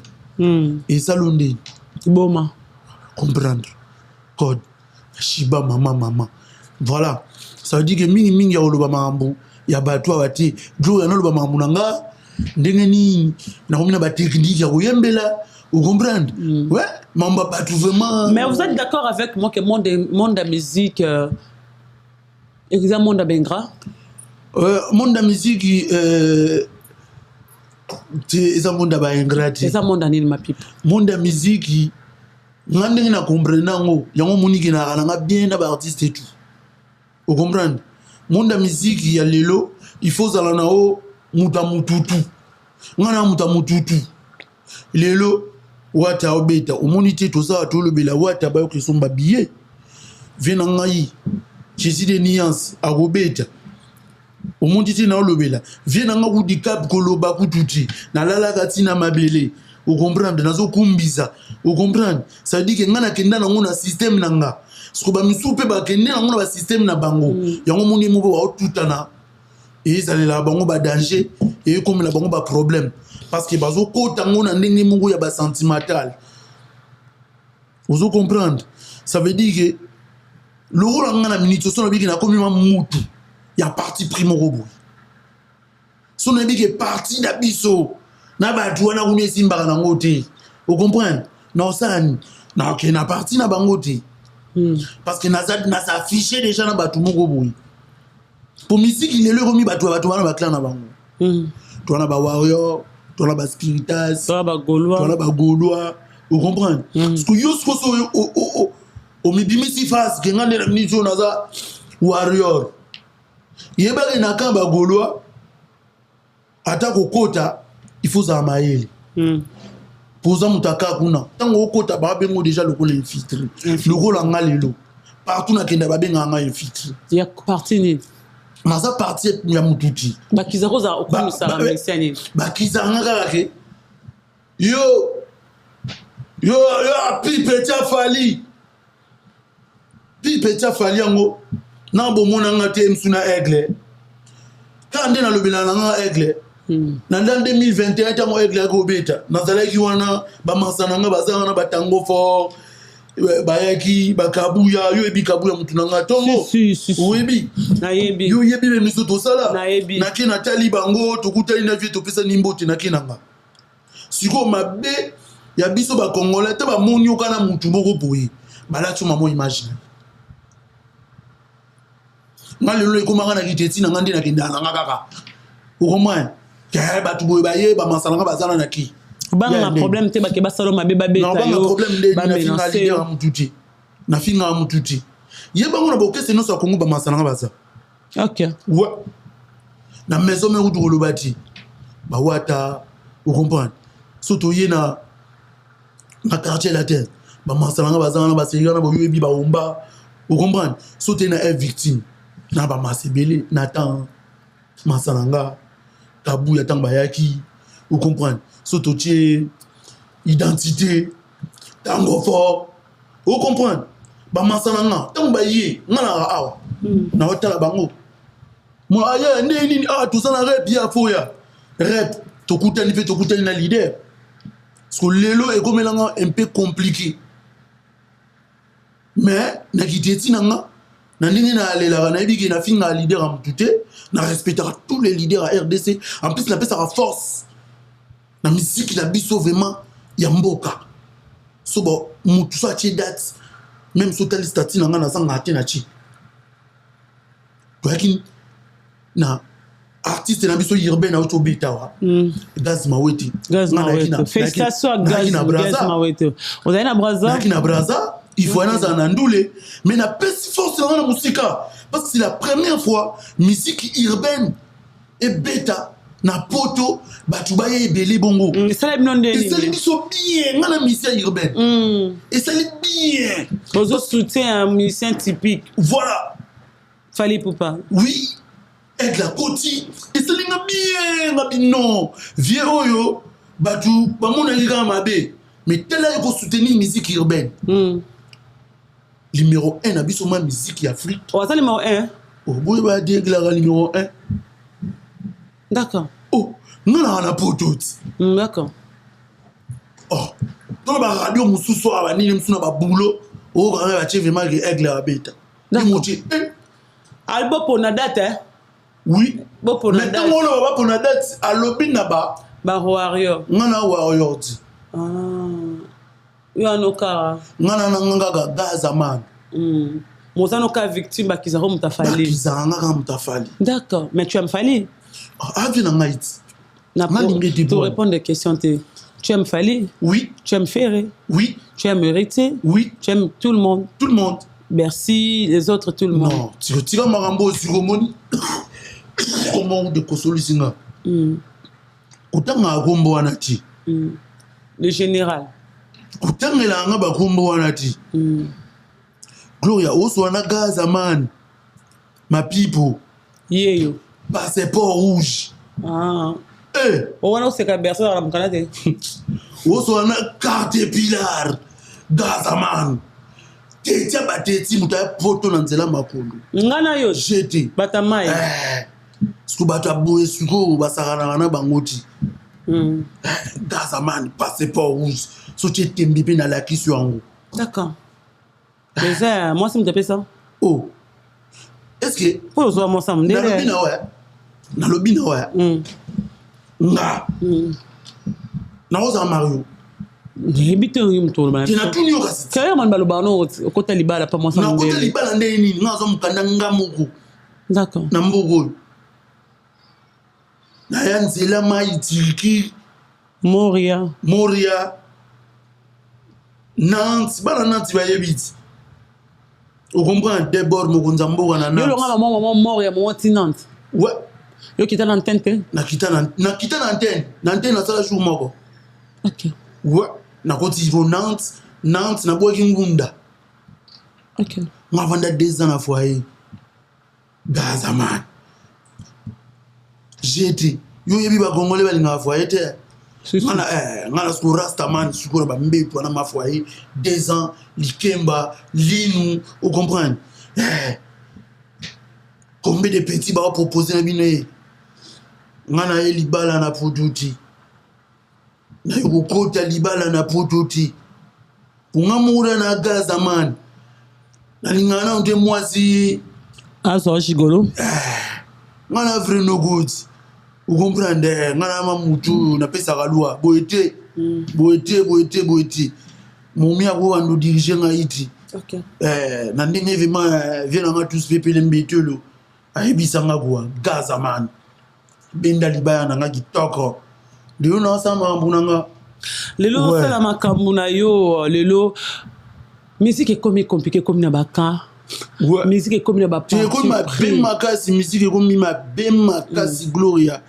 Et ça, l'on dit. Bon, comprendre. Code. Shiba, maman. Voilà. Ça veut dire que ming ya oloba mambo. Ya batu abati. Glo ya oloba mambo nanga. Ndengeni. Na komina ba technique ya koyembela. Vous comprenez? Ouais. Mamba batu vraiment. Mais vous êtes d'accord avec moi que le monde de la musique. Exemple, monde de Bengra? Monde de la musique, c'est un monde ingrate. C'est un monde d'anil ma pipe. Monde de la musique, on a compris nango, yango moniki na bien na artiste et tout. Vous comprenez? Monde de la musique, il y a lelo, il faut zala nao muta mututu. Ngana muta mututu. Lelo wata obeta, omonité to ça to le bela wata ba yo somba billet. Vient ngai. Jésus de nuances à obeta. Au monde ici na lobela vient nga ku dikap koloba ku tuti na lala katina mabele vous comprenez nazo kumbiza vous comprenez ça dit que nga na kenda na ngona système nanga sko ba misupe ba kenda na ngona ba système na bango yango moni mo ba tutana et ça la bango ba danger et comme la bango ba problème parce que bazo ko tango na ndenge mo ya ba sentimental vous comprenez ça veut dire que le rôle nga na minute so na biki na komi ma mutu. Il y a parti primo robot. Si on a dit que parti d'abisso, n'a pas de douane à rouler simba dans côté. Vous comprenez? Non ça, non que n'a parti na bangote. Parce que n'a s'affiché déjà dans bateau mon robot. Pour musique il est le remis bateau dans ba clan na bango. Toi na ba warrior, toi na ba spiritas, toi na ba gaulois. Vous comprenez? Parce que yo so au mibimisi face que ngane na minute na za warrior. Yebaki na kamba gaulois ata kokota il faut za maeli poza mutaka kuna tango okota ba bengo déjà le rôle infiltré le rôle nga lelo partout na kenda ba benga nga infiltré ya parti ni maza parti ya mututi bakiza koza okumisa ba mexani bakiza nga kaka ke yo pipe tia fali yango na bomona nga te msuna aigle quand on a le bilan nga aigle Na dans 2021 tango egla ko beta nazalaki wana ba masananga bazanga batango fort bayaki bakabuya yo ebi kabuya mutu nanga tongo oyebi nayebi yo yebi be miso to sala nayebi na kina tali bango tokutali na vie to pesa nimbote na kinanga siko mabe ya biso ba congolais te ba moni okana mutu moko boye balatu mamo imagine ngalelo ekomaka na kiteti na ngandi na kindana ngaka okomwa ke batu boye baye ba masananga bazana na ki banga problème te bake basalo mabe babeta yo problème de na finga leader mututi na finga mututi ye bango na bokese no sa kongo ba masananga baza OK ouais na maison me rutu kolobati ba wata vous comprenez surtout ye na quartier latin ba masananga bazana ba seyana ba yebi ba omba vous comprenez surtout na victime na ba masebele na temps masananga tabu ya temps bayaki vous comprenez surtout identité tango fort vous comprenez ba masananga tango baye ngana awa na otala bango mo aya nini tout ça na rap ya foya rap tokutani na leader parce que lelo e komelanga un peu compliqué mais na kiteti nanga na ndenge na alela na ebiki na finga leader am tuté na respectera tous les leaders à RDC en plus la pesa force na musique la biso vraiment ya mboka so bo mutu so atie date même so tali stati nanga na sanga ate na chi to yakin na artiste na biso urbain na auto betawa Gaz Mawete félicitations à Gaz Mawete on a na Braza il faut aller dans Ndoulé mais na pesi force dans la musique parce que c'est la première fois musique urbaine et bêta na poto batu baye belé bongo et ça les biso bien na musicien urbaine et ça les bien aux soutien un musicien typique voilà Fally Ipupa oui avec la Koti et ça les bien non vieux oyo batu bamona lika mabe mais tel là il faut soutenir musique urbaine numéro 1 na biso ma musique Afrique oh ça numéro 1 oh boy ba dire la numéro 1 d'accord oh non na poto d'accord oh dans la radio mususu abani musuna ba bulo oh quand ba chef vraiment aigle la beta d'accord album pour na date hein oui bon pour na date mais on va pour na date à lobby na ba warrior ngana warrior Yanoka ngana nganga Gaza man mozano ka victime bakizaro mutafali bakizanga mutafali d'accord mais tu aimes Fally avi na ngaiti na pour répondre des questions tu aimes Fally oui tu aimes Ferré oui tu aimes Héritier oui tu aimes tout le monde Bercy les autres tout le monde non tu tira marambo sigomoni comment de kosolisinga utanga gombo wanati le général kutangela nga bakombo wana ti Gloria oswana Gaza man ma people yeyo passeport rouge wana oseka Bercy na mukana te oswana carte pilar Gaza man tetia bateti muta poto na nzela makolo ngana yo jete batamai sku bata boye suko basakana na bangoti Gaza man passeport rouge so tu es mbipé na la kisu yango d'accord déjà moi c'est me taper ça oh est-ce que pour so moi ça me na lobby na wa nga na oza Mario Débité mutolo bana kina tuni yo kasi kaya man baloba no okota libala pa moi ça na okota libala ndeni nini nga zo mukanda ngamoko d'accord na mbogo na yanzela mai tiriki Moria Nantes bana Nantes bayebiti on comprend d'abord mokonza mboka na Nantes yo longa maman Moria mon Nantes ouais yo kita na antenne na kita na antenne na sala jour moko OK ouais na koti vo Nantes na boki ngunda OK ma vanda 2 ans na foyer Gaza man j'étais yo yebi ba congolais balinga foyer te ngana sku rasta man sku ba mbeto na ma foyer 2 ans likemba linu vous comprenez combien de petits ba proposer na bino ngana ye libala na pototi na yokota libala na pototi ungamura na gaza man na lingana unte mwasi aso shigolo ngana vrai no good ukomprendre ngana mamutu na pesa kalua boete mumia ko ando diriger ngaiti okay na ndenge vraiment viena nga tous pepele mbetelo ayebisa nga kwa gaza man benda libaya na nga kitoko ndio na sama mbunanga lelo ouais. sala makambo na yo lelo musique est comme compliqué comme na baka ouais. musique est comme na ba tu es comme ma bem makasi musique est comme ma bem makasi gloria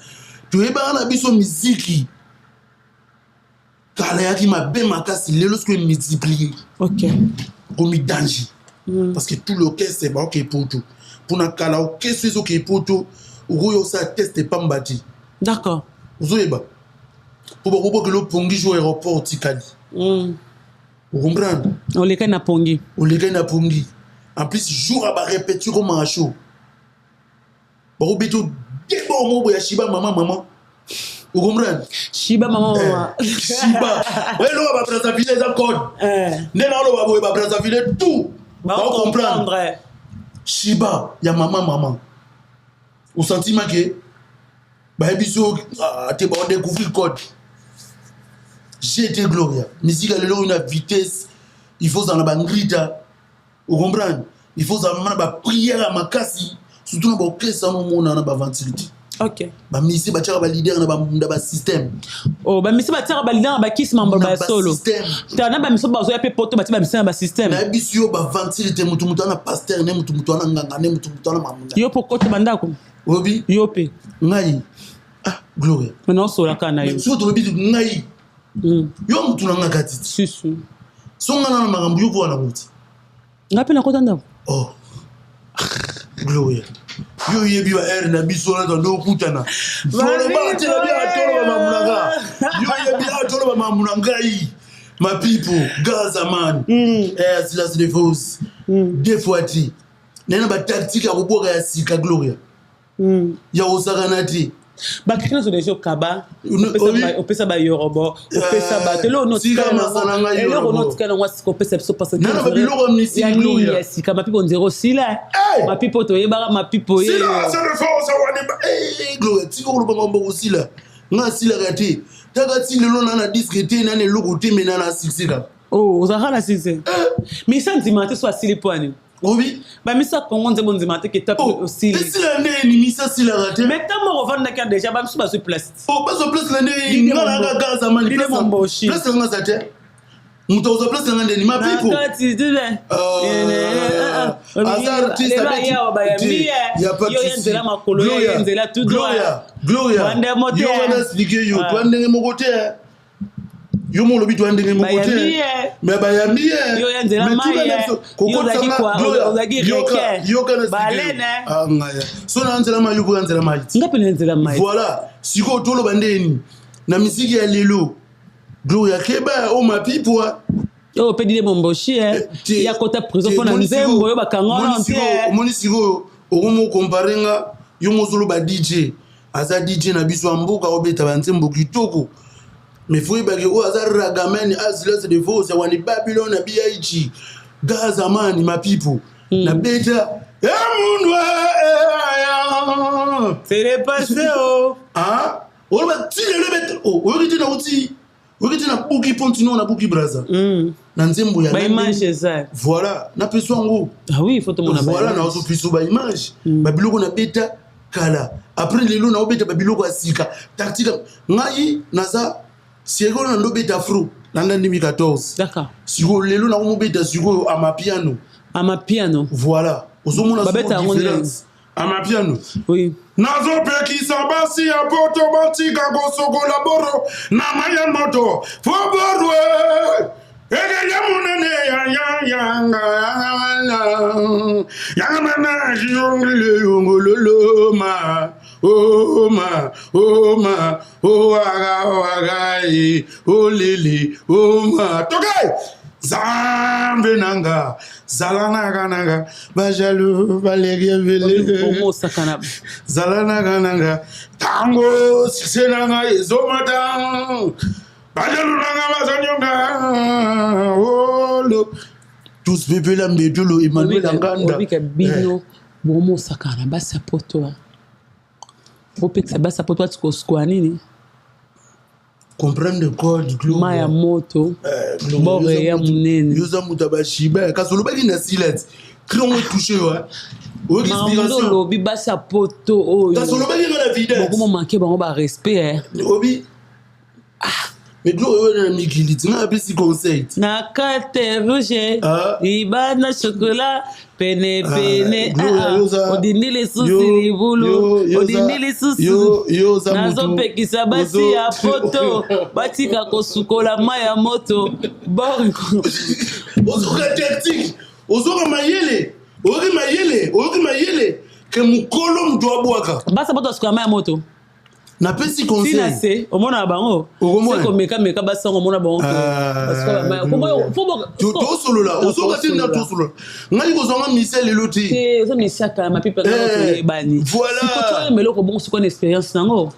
tu es ba na biso musique kala yaki ma bem makasi lelo ce que multiplier ok comme danger parce que tout le caisse c'est ok pour tout pour na kala ok c'est ok pour tout ou ça teste pas mbati d'accord uzoyeba pour que le pongi joue aéroport tikali vous comprenez on les na pongi en plus jour à répéter comme un show bon beto debo mo ya shiba maman vous comprenez shiba maman shiba ouais lo ba prendre filer ça code ne lo ba prendre filer tout ba comprendre shiba ya maman au sentiment que bah biso te ba découvrir code j'ai été gloria musique a une vitesse il faut dans la bangrita vous comprenez il faut dans la prière à makasi surtout dans ba ça no mona na ba ventilité ok ba misi ba tshaka ba leader na ba système oh ba misi ba tshaka ba leader ba kiss member ba solo ta na ba misi ba zo ya pe poto ba tshaka ba misi na ba système na biso ba ventilité mutu na pasteur ne mutu na nganga ne mutu na mamunda yo pokota bandako obi yo pe ngai gloria non so la kana yo so to bitu ngai yo mutu na ngaka titi susu so ngana na makambo yo kwa na muti ngapi na kota ndako oh gloria yo yebi ba air na biso na ndo kutana zolo ba tela bi atolo ba mamunanga yo yebi atolo ba mamunanga yi ma people gaza man silas de force des fois ti nena ba tactique ya kuboka ya sika gloria ya osakanati bakina so dejo kaba opesa ba yorobo opesa ba telo notika na eloko notika na wasi opesa so parce que na ba biloko mnisi gloria si kama pipo nzero sila ma pipo to yeba ma pipo ye sila ça de force wani ba gloria tiko ko ba mbo sila nga sila kati taka ti lelo na disque te na ne loko te mena na sixika oh uzakhala sise mais sentiment te so asili poani obi ba misa kongo nze bonzima te ke tape aussi sila ndeni misa sila rate mais tamo revendre ka déjà ba misa ba sur place ba so place la ndeni ngala ga gaza mali place nga zate muto zo place nga ndeni ma people kati dile azar ti sa beti yo yenzela makolo yo yenzela tout gloria wande mote yo wana expliquer yo twandenge mokote yo mo lobi twandenge mokote mais ba yambi yo yenzela maye yo zaki kwa ozaki reke yo kana balene ngaya so na nzela mayo ko nzela mayi ngapi na nzela mayi voilà siko tolo bandeni na misiki ya lelo gloria keba o mapipo yo pedile momboshi ya kota prison pona nzembo yo bakangona entier moni siko omo comparenga yo mozolo ba DJ aza DJ na biso mboka obeta banzembo kitoko mais faut ba ko aza ragamen asilas de force wani Babylon na BIG gaza man ma people na beta munwa c'est le passé on va tirer le bête on na buki pontino na buki braza na nzembo ya ba image ça voilà na peso ngo ah oui il faut te mona voilà na ozo peso ba image ba biloko na beta kala après lelo na obeta ba biloko asika tactique ngai naza siego na ndo beta afro na ndandi 2014 d'accord sigo lelo na mo beta sigo amapiano voilà ozomona différence amapiano oui nazo pekisa basi ya poto batika kosokola boro na maya moto foborwe ege ya munene ya mana jongile yongololo ma o aga o lele o ma tokay Zambe nanga, zalanaga nanga, bajalu, balegia vele. Omo sakana. Zalanaga nanga, tango, sisenanga, ezomata. Bajalu nanga, bazanyonga. Oh, lo. Tous bébé la mbedulu, Emmanuel Anganda. Obi ke bino, omo sakana, basa poto. Opek sa basa poto atiko squanini. Comprendre le code global. Maya moto. Bore ya munene. Yoza mutabashiba. Kasolo baki na silence. Crayon touché ouais. O respiration. Lobi basa poto oyo. Kasolo baki na vidéo. Beaucoup manqué bango ba respect. Obi. Mais global na migiliti na bisi conseil. Na kate rouge. Ibana chocolat. Pene. Odini les soucis libulu. Odini les soucis. Nazo pekisa basi ya poto. Batika kosukola maya moto. Boriko. Ozoka tactique. Ozoka mayele. Ozoka mayele. Que mukolo mdoa bwaka. Basa poto sukola maya moto. Na pesi conseil. Sina se, omona bango. C'est comme meka basa omona bango. Parce que maya. To solo la. Ozoka tena to solo. Ngai kozonga misel eloti. C'est ça misaka ma pipe na bani. Voilà. Si tu melo ko bon siko expérience nango.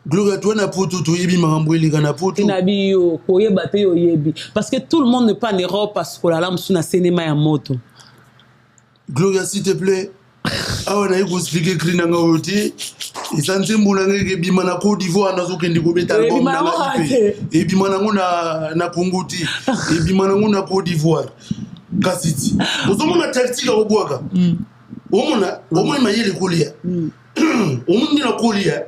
Gloria toi na poto to yebi makambo elika na poto. Na biyo koyeba te yo yebi. Parce que tout le monde ne pas en Europe parce que la lame sous na cinéma ya moto. Gloria s'il te plaît. Awa na yiko expliquer krina nga oti. Isanze mbula ngeke bima na Côte d'Ivoire na zokendi ko beta album na ipe. E bima na ngona na Konguti. E bima na ngona Côte d'Ivoire. Kasiti. Ozomona tactique obwaka. Omona mayele kolia. Omundi na kolia.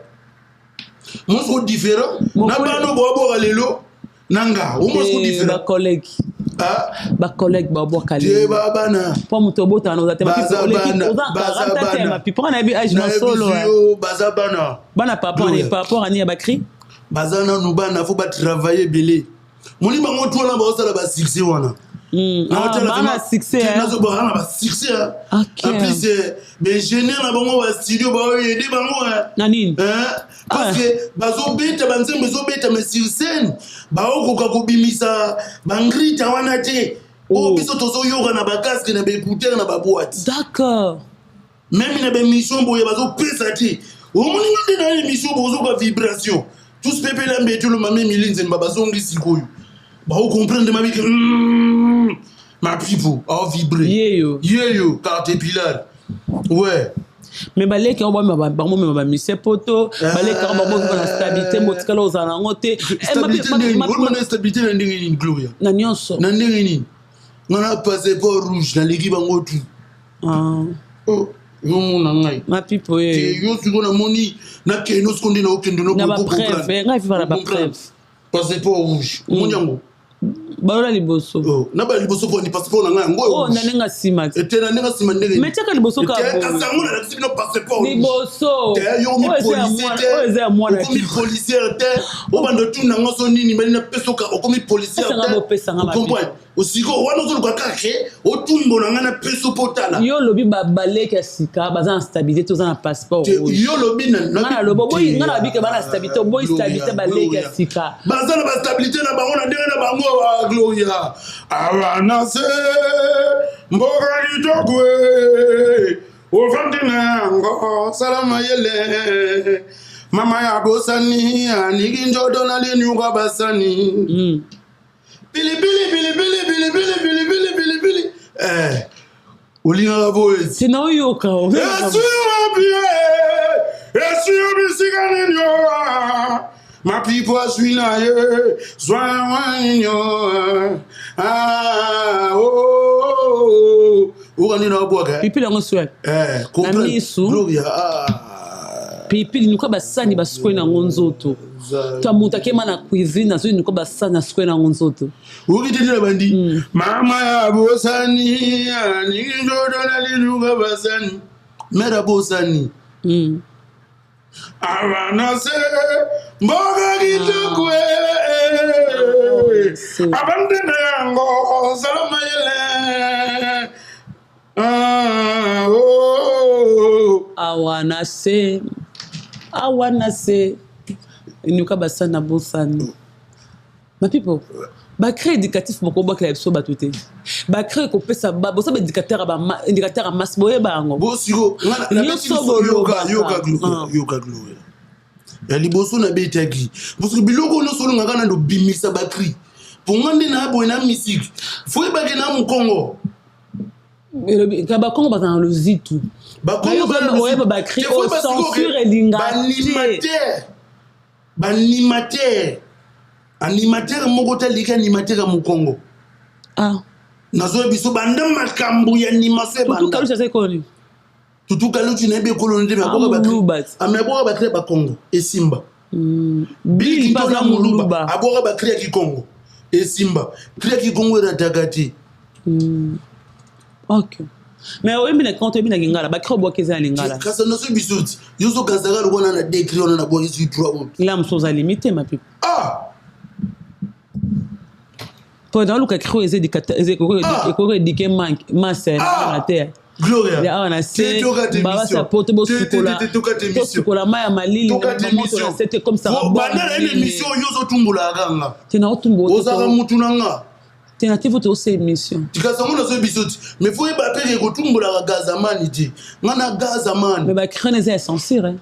Monso différent. Na bano bobo lelo. Nanga, omonso différent. Ba collègue. Ba collègue ba boka lelo. Bana. Po muto bota na ozate ma pipo na bi age na solo. Bazabana. Bana papa ni papa ani ba cri. Bazana no bana faut ba travailler belé. Moni ba ngoto na ba osala ba succès wana. Bana succès. Nazo ba na ba succès. En plus ben général na bango ba studio ba aider bango. Nani? Parce que bazo beta banzembe zo beta mais sur scène ba okoka kobimisa bangrita wana te. Oh biso tozo yoga na ba casque na ba écouteur na ba boîte. D'accord. Même na ba mission boye bazo pesa te. O moni ngende na émission bozo ka vibration. Tous pepé la mbete le mamé milinze mbaba zongi sikoyo. Ba o comprendre ma vie ma pipo a vibré. Yeyo caterpillar. Ouais. Mais baleki on ba mise poto baleki on ba na stabilité motikala ozana ngote stabilité na ndenge ni Gloria na nyonso na ndenge ni ngana passeport rouge na leki bango tu oh yo mona ngai ma pipo yo siko na moni na keno skonde na okendo no ko preuve ngai vivre ba preuve passeport rouge monyango balola liboso na ba liboso ko ni passeport na ngai ngo na nenga sima etena nenga sima ndenge mais teka liboso ka kasango na sima passeport liboso yo mi policier mi policier te o bando tu na ngoso nini bali na peso ka okomi policier te comprendre osiko wana zo luka kake o tumbo na ngana peso potala yo lobi ba baleki sika baza en stabilité to za na passeport yo lobi na lobo boy ngana bike ba na stabilité boy stabilité baleki sika baza na ba stabilité na bango na ndenge na bango wa Gloria awana se mboga itokwe ofandina ngo salama yele mama ya bosani anigi njodo na lenyuka basani Billy. Olina voice. C'est non yoka. Ma people suis là, Pipi la ngoswe. Gloria. Pipi ni kwa basani basukwe na ngonzoto. Tamuta kema na cuisine zo ni kwa basani na sukwe na ngonzoto. Ukitendela bandi. Mama ya bosani, ni njodo na liluga basani. Mera bosani. Avana se mboga kitokwe. Abandene yango salama yele. Awana se inuka basana bosani. My people, créer éducatif moko ba ka biso batuté ba créer ko pesa ba bo ça indicateur à masse boye bango bo siko ngana na beti yoga gloria ya liboso na betaki parce que biloko no solo ngaka na bimisa ba cri pour ngande na boye na musique faut ba ke na Congo ka ba Congo ba dans le zitu ba Congo ba créer au censure et animateur moko talika animateur mu Congo nazo biso banda makambu ya animation banda tout kalu c'est connu tout kalu tu n'ebe colonité ba aboka ba créer ba Congo et Simba Bill pas na muluba aboka ba créer ki Congo et Simba créer ki Congo era takati OK mais oui mais quand tu es bien ngala ba créer bokezana lingala kasa nazo biso yozo kazaka lokona na décret on na boki sur 3 là me sont limité ma pipe pendant le créer les éducateurs éduquer master na terre Gloria ya on a c'est baba sa poto bo sukola maya malili na c'était comme ça bana émission yozo tumbula kanga tena otumbo ozaka mutu nanga tena tivo to c'est émission tikasango na so bisoti mais faut ba peke ko tumbula gazamani ti ngana gazamani mais ba créer les censure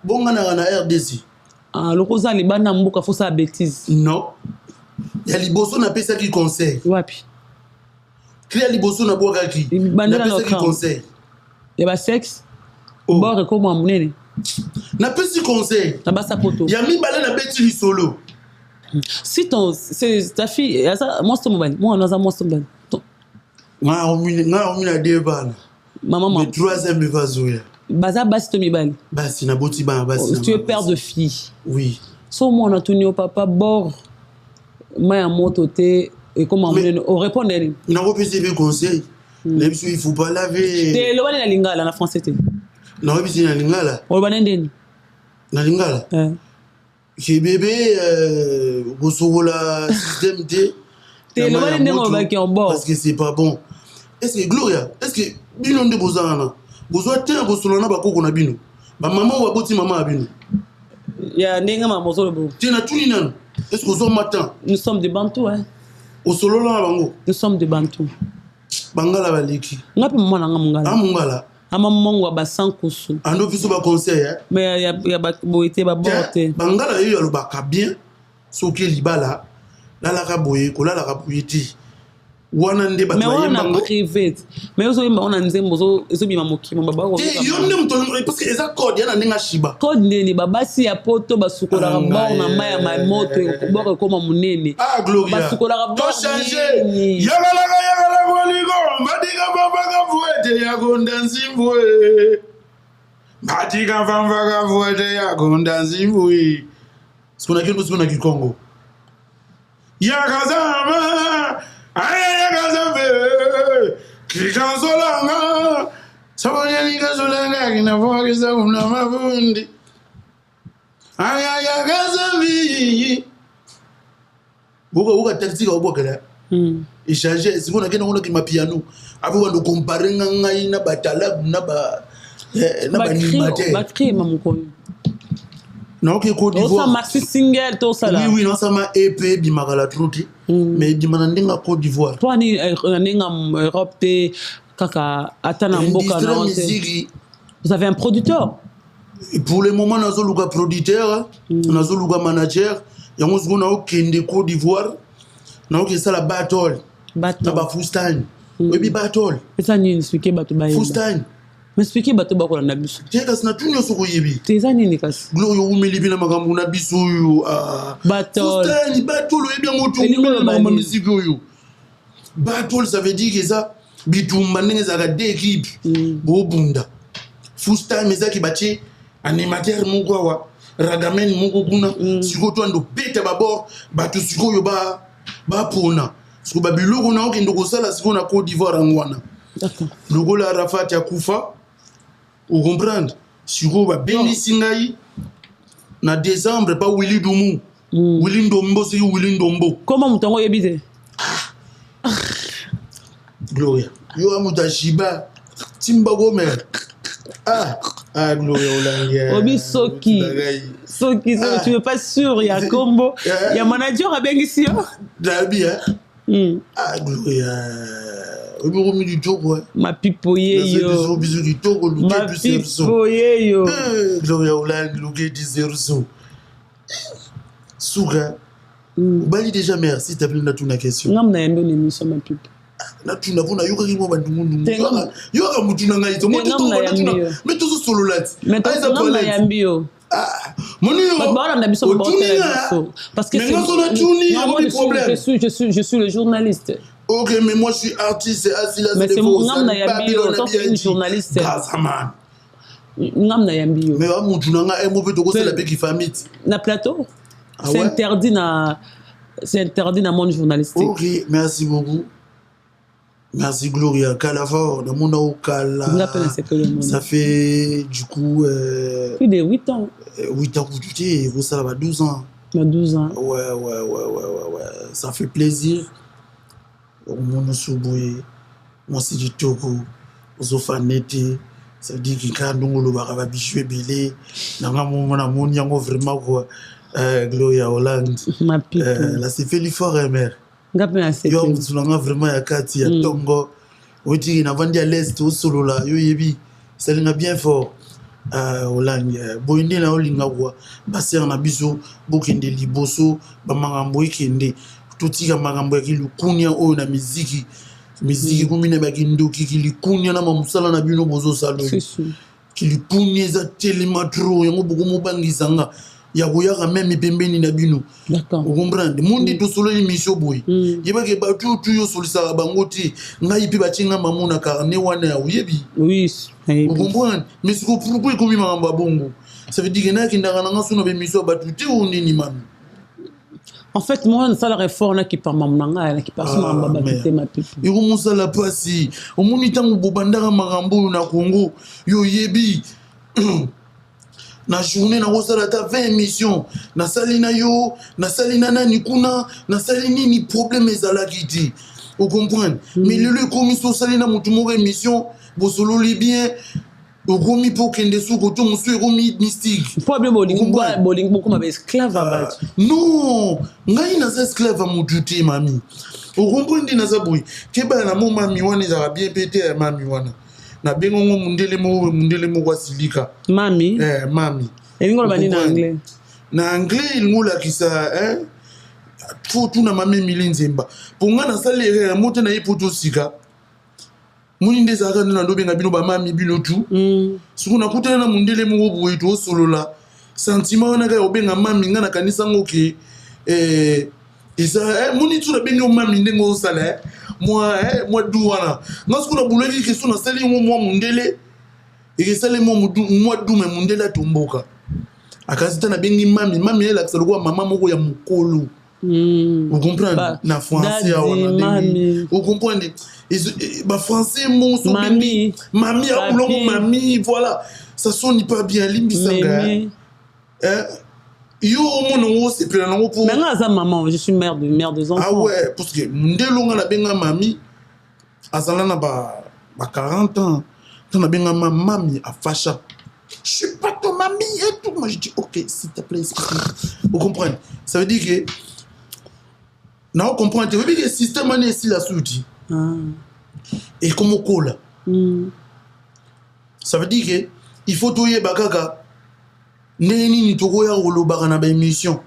bon ngana na RDC lokoza libana mboka faut ça bêtise non ya liboso na pesa ki conseil wapi créer liboso na boka ki na pesa ki conseil ya ba sexe bord ko mo munene na pesa conseil na basa poto ya mi bala na beti solo si ton c'est ta fille ça moi c'est mobile moi on a moi c'est mobile nga on na debana maman le troisième vazoya baza basi to mibali basi na boti ba basi tu es père de fille oui so moi on a tenu au papa bord maya moto te et comment on répond elle na ko pesi be conseil na biso il faut pas laver te le wana na lingala na français te na ko pesi na lingala o bana ndeni na lingala ke bébé gosogola système te le wana ndeni on va qui en bord parce que c'est pas bon est-ce que Gloria est-ce que bino nde bozana bozwa te bosolona bakoko na bino ba maman wa boti maman abino ya ndenga maman zo le bo te na tuni nanu est-ce que zo matin nous sommes des bantous hein au solo na bango nous sommes des bantous bangala baliki ngapi maman nga mungala mungala ama mongo ba sankusu ando biso ba conseil mais ya ba boité ba borte bangala yo lo ba ka bien soki libala la la ka boye ko la la ka boyeti wana nde ba mais on a privé mais on a nzembo zo bima mokimo baba ko yo nde mto parce que eza code yana ninga shiba code neni baba si ya poto basukola ka bord na maya ma moto boko koma munene Gloria basukola ka bord to changer yagala boligo madiga baba ka vuete ya gonda nzimbwe madiga baba ka vuete ya gonda nzimbwe sikuna kintu sikuna kikongo yakazama aya yakazambe kikansolanga sabonyani kasolanga kinavokisa kuna mafundi aya yakazambi buka taxi ka ubokela échanger sikuna kena kuna ki piano abo bando comparer ngai na batala na ba animateur ba créer mamukoni non que Côte d'Ivoire ça maxi single tout ça là oui non ça m'a épée bimakala truti mais dimana ndinga Côte d'Ivoire toi ni ndinga Europe te kaka atana mboka na vous avez un producteur pour le moment nazo luka producteur nazo luka manager yango zona okende Côte d'Ivoire na ok ça la battle na ba Fustine oui battle ça ni expliquer bato ba Fustine mais expliquer bato ba ko na biso teka sina tunyo soko yebi teza nini kasi gloyo umeli bina makambo na biso yo battle Fustine battle yebi ngoto na musique yo battle ça veut dire que ça bitumba ndenge za ka deux équipes bobunda Fustine ezaki bachi animateur moko wa ragamen moko kuna siko to ando beta babor bato siko yo ba pona siko ba biloko na okendo ko sala siko na Côte d'Ivoire ngwana d'accord logo la Rafat ya kufa vous comprendre siko ba bendisi ngai na décembre pas Willy Dumu Willy Ndombo c'est Willy Ndombo comment mutongo yebite Gloria yo amuta shiba timba gomer Ah, Gloria Olangia. Obi Soki. Soki, tu n'es pas sûr, il y a combo. Il y a manager à Bengisio. Dabi, hein? Ah, Gloria. Obi Romi du Togo, ma pipoye yo. Bisous du Togo, ma pipoye yo. Gloria Olangia, Lugue du Zerzo. Souga. Bali déjà merci, t'as pris une question. Non, mais il y a une émission, ma pipo. Natuna kuna yuka kimo bantu mundu yuka mutuna ngaito moto to natuna mais tout solo lati mais tout solo na yambio moni yo ba na biso ba parce que je suis le journaliste. OK, mais moi je suis artiste, assis là c'est mon nom na yambio, toi tu es journaliste. Gazaman ngam na yambio mais wa mutuna nga e mo beto ko c'est la beki famille na plateau. C'est interdit na monde journalistique. OK, merci beaucoup. Merci Gloria. Calafort, dans mon nom, ça fait du coup. Plus de 8 ans. 8 ans que tu dis, vous ça va 12 ans. 12 ans. Ouais. Ça fait plaisir. Mon souboué, moi c'est du Togo, aux fanete. Ça veut dire qu'il y a un nouveau baraba bichoué bilé. Dans un moment, il y a vraiment quoi. Gloria Hollande. Là, c'est fait l'effort, mère. Yo mutulanga vraiment ya kati ya tongo oti na vandi à l'est au solo là yo yebi ça linga bien fort Hollande boyinde na olinga kwa baser na biso bokende liboso ba mangambo ikende totika mangambo ya kilukunya o na miziki kumine ba kindoki kilikunya na mamusala na bino bozo salo kilikunya za telematro yango bokomo bangisanga ya koyaka même pembeni na bino. D'accord. Vous comprenez? Mundi to solo émission boy. Yeba ke ba tu yo solisa bango ti ngai pe batinga mamona carnet wana ya uyebi. Oui. Vous comprenez? Mais ce que pourquoi comme mamba bongo. Ça veut dire que na kindanga nga suna be émission ba tu on ni mami. En fait, moi, ça la réforme qui par mamnanga, qui par ma baba qui ma pipe. Yo musala pasi. O moni tango bobandaka marambo na Congo. Yo yebi. Na journée na osala ta 20 émissions na salina yo na salina nani kuna na salini ni problème ezalaki ti vous comprenez mais le commission salina mutu moko émission bosolo li bien okomi po kende suko to musu ekomi mystique problème boling beaucoup ma esclave abati non ngai na esclave mutu te mami vous comprenez na zabui keba na mo mami wana za bien pété mami wana na bengo mundele mo kwa silika mami mami elingo bani na anglais il ngola kisa tout na mami milinzemba ponga na salere mote na ipoto sika muni ndezaka na ndobe ngabino ba mami bino tu suku na kutana na mundele mo boye to solola sentiment na ka obenga mami ngana kanisa ngoke isa muni tu na bengo mami ndengo sala moi douana ngasku na buleki kesu na sali moi mundele et sali moi dou me mundele tomboka akazita na bengi mami elle a salwa maman moko ya mukolo vous comprenez na français wana vous comprenez ba français mon so mami a boulongo mami voilà ça sonne pas bien limbisanga yo mon c'est plein nango pour maintenant ça maman je suis mère des enfants. Ah ouais parce que ndelo nga na benga mami azala na ba 40 ans tu na benga mami a facha je suis pas ton mamie et tout moi je dis OK s'il te plaît vous comprenez ça veut dire que non comprendre tu veux dire que système est ici la souti et comme cola ça veut dire que il faut toyer bakaka ndenge nini tokoya kolobaka na baémission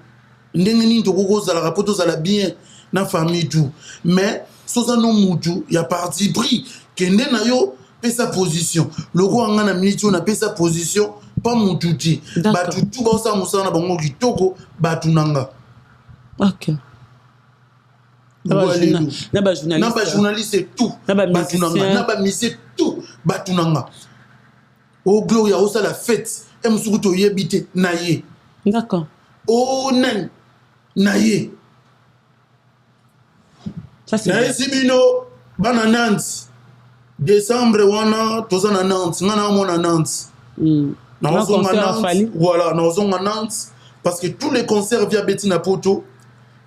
ndenge nini tokokozala rapoto zala bien na famille tout mais soza no mutu ya parti pris kende na yo pe sa position loko anga na minute on a pe sa position pas mutu ti batu tout ba sa musana na bango kitoko batu nanga OK na ba journaliste c'est tout batu nanga na ba mise tout batu nanga oh Gloria o ça la fête musuku to yebite na ye d'accord oh nan na ye ça c'est na sibino bana Nantes décembre wana toza na Nantes ngana mo na Nantes na ozonga Nantes voilà na ozonga Nantes parce que tous les concerts via Bettina Poto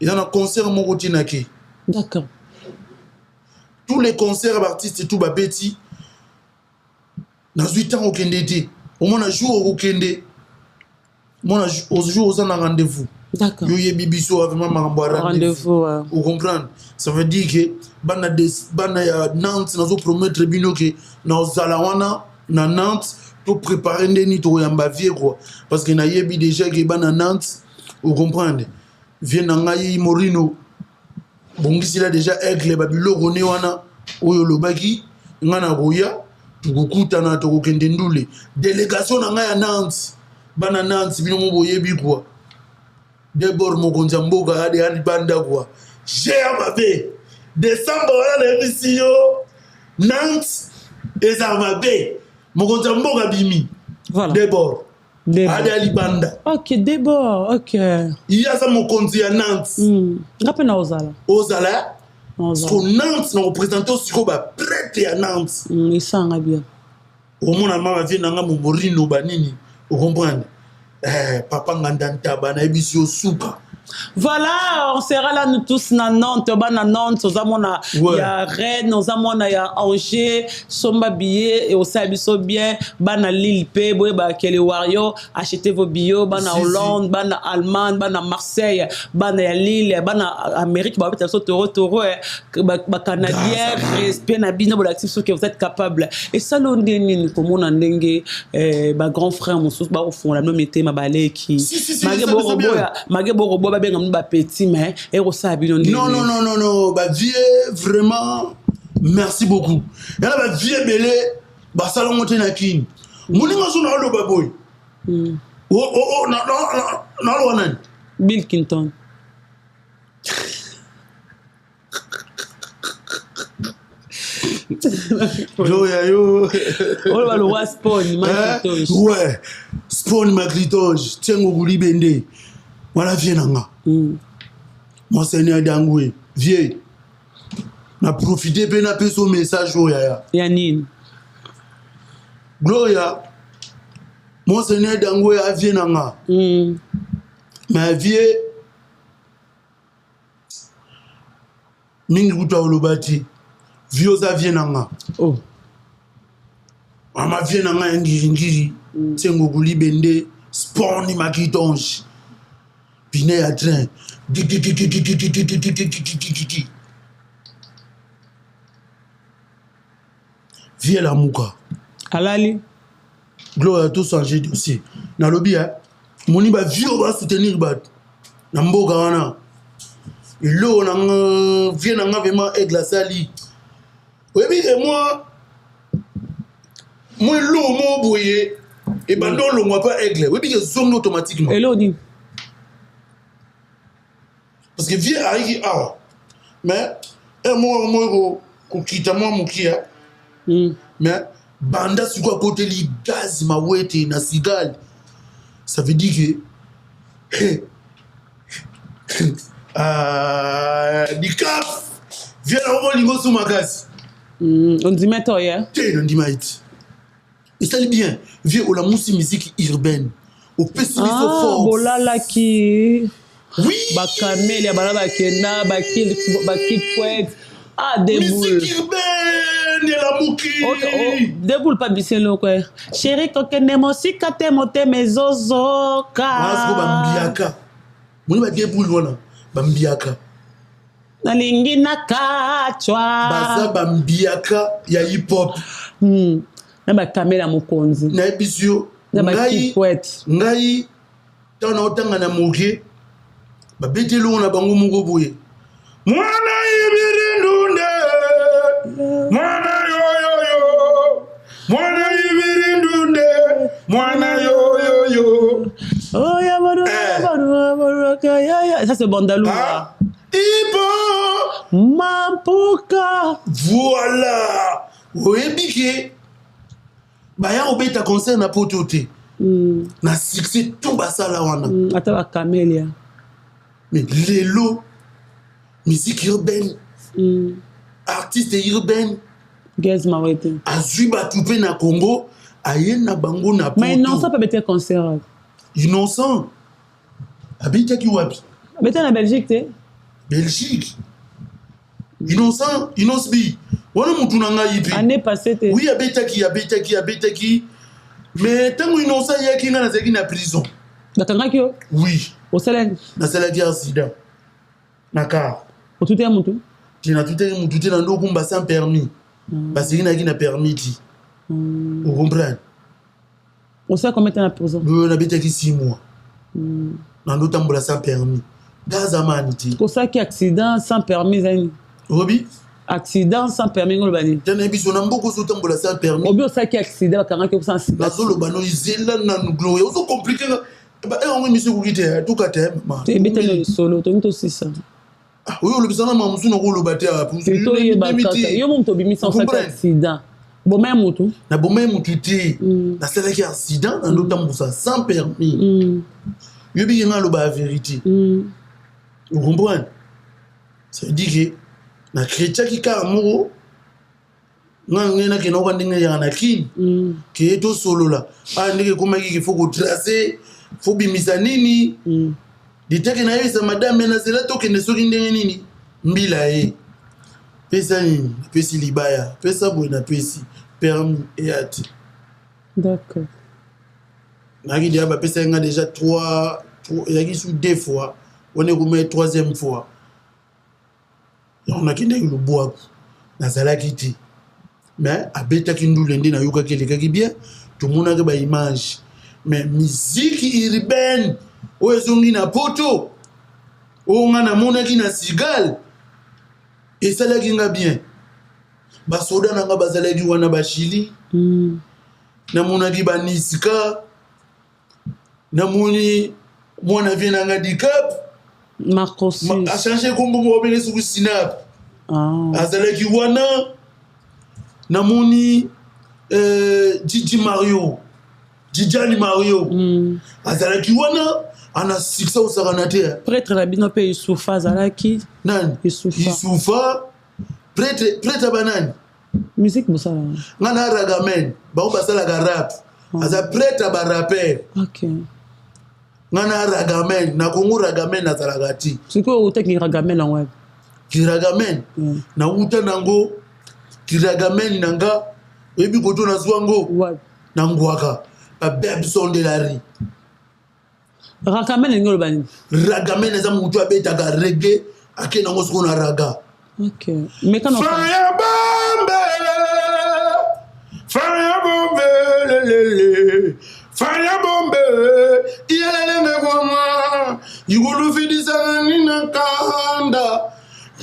ils ont un concert moko tinaki d'accord tous les concerts d'artistes et tout ba Betty na 8 ans au Kendete Au moins, un jour au Kende. Moi, au jour, on a rendez-vous. D'accord. Yo yebi biso avec maman Rendez-vous. Vous comprenez? Ça veut dire que bana ya Nantes nazo promettre bino que na zalawana na Nantes pour préparer ndeni to yamba vie quoi parce que na yebi déjà que bana Nantes vous comprenez? Vient na ngai Morino. Bongisi là déjà aigle babilo rone wana oyo lobaki ngana boya tukukutana to kokende ndule délégation na ngai ya Nantes bana Nantes bino mo boyebi quoi. D'abord, mon konzamboga a des banda quoi. J'ai à ma baie. Décembre, on a l'émission. Nantes et ça ma baie. Mon konzamboga bimi. Voilà. D'abord. A des alibanda. Ok, d'abord. Ok. Il y a ça mon konzi à Nantes. Rappelle na Ozala. Ozala. Parce que Nantes, nous représentons ce qu'on va prêter à Nantes. Il s'en va bien. Au moins, ma vie n'a pas mon morino banini. Vous comprenez? Papa Ngandanta, bana ebisio souka. Voilà, on sera là nous tous na Nantes, na Nantes, il y a Rennes, il y a Angers, Somba billets et aussi abisso bien, bana Lille P, boy ba Kelly Wario, achetez vos billets, bana Hollande, bana Allemagne, bana Marseille, bana Lille, bana Amérique, ba peut-être Toro, ba Canadien, respect na bino bo l'actif que vous êtes capable. Et ça l'on dit comme on ndenge ba grand frère mon sous ba au fond la même été ma balé qui magé borobo ba benga mba petit mais et rosa bino non ba vie vraiment merci beaucoup et là ba vie belé ba salon moté na kin moninga so na lo ba boy na lo nan Bill Clinton yo on va le roi Spawn Macritoge ouais Spawn Macritoge tengo gulibende voilà viens nanga mon seigneur d'angoué viens na profiter pe na pe son message o yaya Yanine Gloria mon seigneur d'angoué a viens nanga mais viens mingi kuta olobati vioza viens nanga oh mama viens nanga ngiri tengo gulibende Spawn Macritoge Piné à train. Viens la mouka. Alali. Gloire à tout changer dossier. Na lobby, moni ba vieux va soutenir bat. Na mboga wana. Ilo na vient na vraiment aide la sali. Oui et moi lo mo boyer et bandon lo moi pas aigle. Oui que zone automatiquement. Hello dit. Parce que vieux arrive ah mais moi quitte moi mukia mais banda sur quoi côté li gaz ma wete na sigal ça veut dire que di cap vieux na lingo sous ma gaz on dit maintenant hier on dit maït et ça bien vieux ou la musique urbaine au pessimiste fort bolala qui oui Bakamelia balaba kena bakil poète des boules musique urbaine la mouki des boules pas biselo quoi chéri kokene mosika te mote mezozoka asko bambiaka moni ba des boules wana bambiaka nalingi nakachwa baza bambiaka ya hip hop na bakamela mokonzi na ebisio na bakil poète ngai tana otanga na moke babetelo na bango moko boye mwana ibirindunde mwana yo mwana ibirindunde mwana yo oh ya baru ya ça c'est Bandalou ipo mampuka voilà oyebike baya obeta concert na potote na succès tout basala wana ata bakamelia mais l'élo, musique urbaine, artiste urbaine, Azui Batoupé na Congo, Ayen na Bango na Poto. Mais innocent peut être concert. Innocent. Habite qui wapi? Habite en Belgique, t'es? Belgique. Innocent, Innocent bi. Wana mutu nanga yipi. Année passée, t'es? Oui, habite qui. Mais tant que innocent il y a qui est na prison. Bakangaki yo? Oui. Au salaire. Na salaire accident. Nakar. Au tout est à Moutou? Tu n'as tout est Moutou, tu n'as pas sans permis. Parce qu'il y a qui n'a permis. Vous comprenez? On sait combien de temps en prison? On habite ici 6 mois. Dans d'autres temps, sans permis. Gazamaniti. Pour ça, qu'il y a accident sans permis. Robi? Accident sans permis. On a beaucoup de temps sans permis. Obi, on sait qu'il y a accident sans permis. La zone, ils ont gloire. Ils sont compliqués. On est sur le tout cas. Tu es solo, tu es aussi ça. Oui, le bizarre, maman, nous avons le bâtard. Tu es yo mon tobi mis sans accident. Bon même moto. Na bon même moto té. Na c'est là accident dans d'autres temps sans permis. Yo bi nga lo ba vérité. Vous comprenez? Ça veut dire que na chrétien qui ka amour nga ngena ke no kwa ndinga ya na kin. Ke to solo là. Ah ndike kuma ki faut ko tracer, faut bimisa nini. Diteke na yesa madame na zela to ke ne soki ndenge nini. Mbila e. Pesa nini? Pesi libaya. Pesa bona pesi. Permis et at. D'accord. Nagi dia ba pesa nga déjà 3 yaki sous 2 fois. On est comme 3e fois. On a kinde le bois. Na zala kiti. Mais abeta kindu lende na yoka kele kaki bien. Tout le monde a ba image. Mais musique urbaine. O ezongi na poto. O nga na mona ki na cigale. Et ça là qui nga bien. Basoda nanga bazalaki wana bashili namonaki banisika namoni mwana vie nanga dicap Marcos a changé kombo mo bele sur Sinap azalaki wana namoni Didi Mario azalaki wana ana siksa osakana te prêtre la bino pe Youssoufa azalaki nani Youssoufa prêtre banani musique bosala ngana ragamen ba basala ka rap aza prêtre ba rapper OK ngana ragamen na kongo ragamen na zalagati siko utekni ragamen en web ki ragamen na uta nango ki ragamen nanga ebi koto na zwango web na ngwaka ba Bebson de la rue ragamen ngolo bani ragamen za mutu abeta ka reggae akena ngo siko na raga OK mais quand on Fire bombe lele fire bombe yelele ngoma yugulu fidisa nina kanda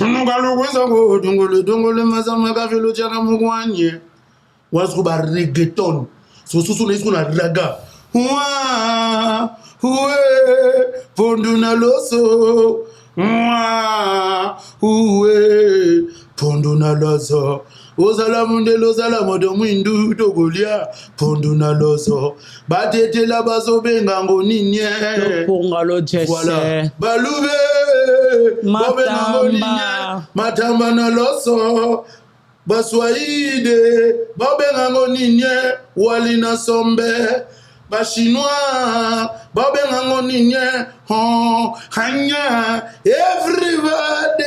ngalo kweza ngo dongole mazama ka velo jana mugwanye wasu ba reggaeton so na isiko na raga wa uwe ponduna loso wa uwe ponduna loso ozala mundelo ozala modo mwindu togolia ponduna loso batete la bazobenga ngo ninye pongalo jesse voilà balube babenga ngo ninye matamba na loso baswaide babenga ngo ninye wali na sombe bachinois babenga ngo ninye hanya everybody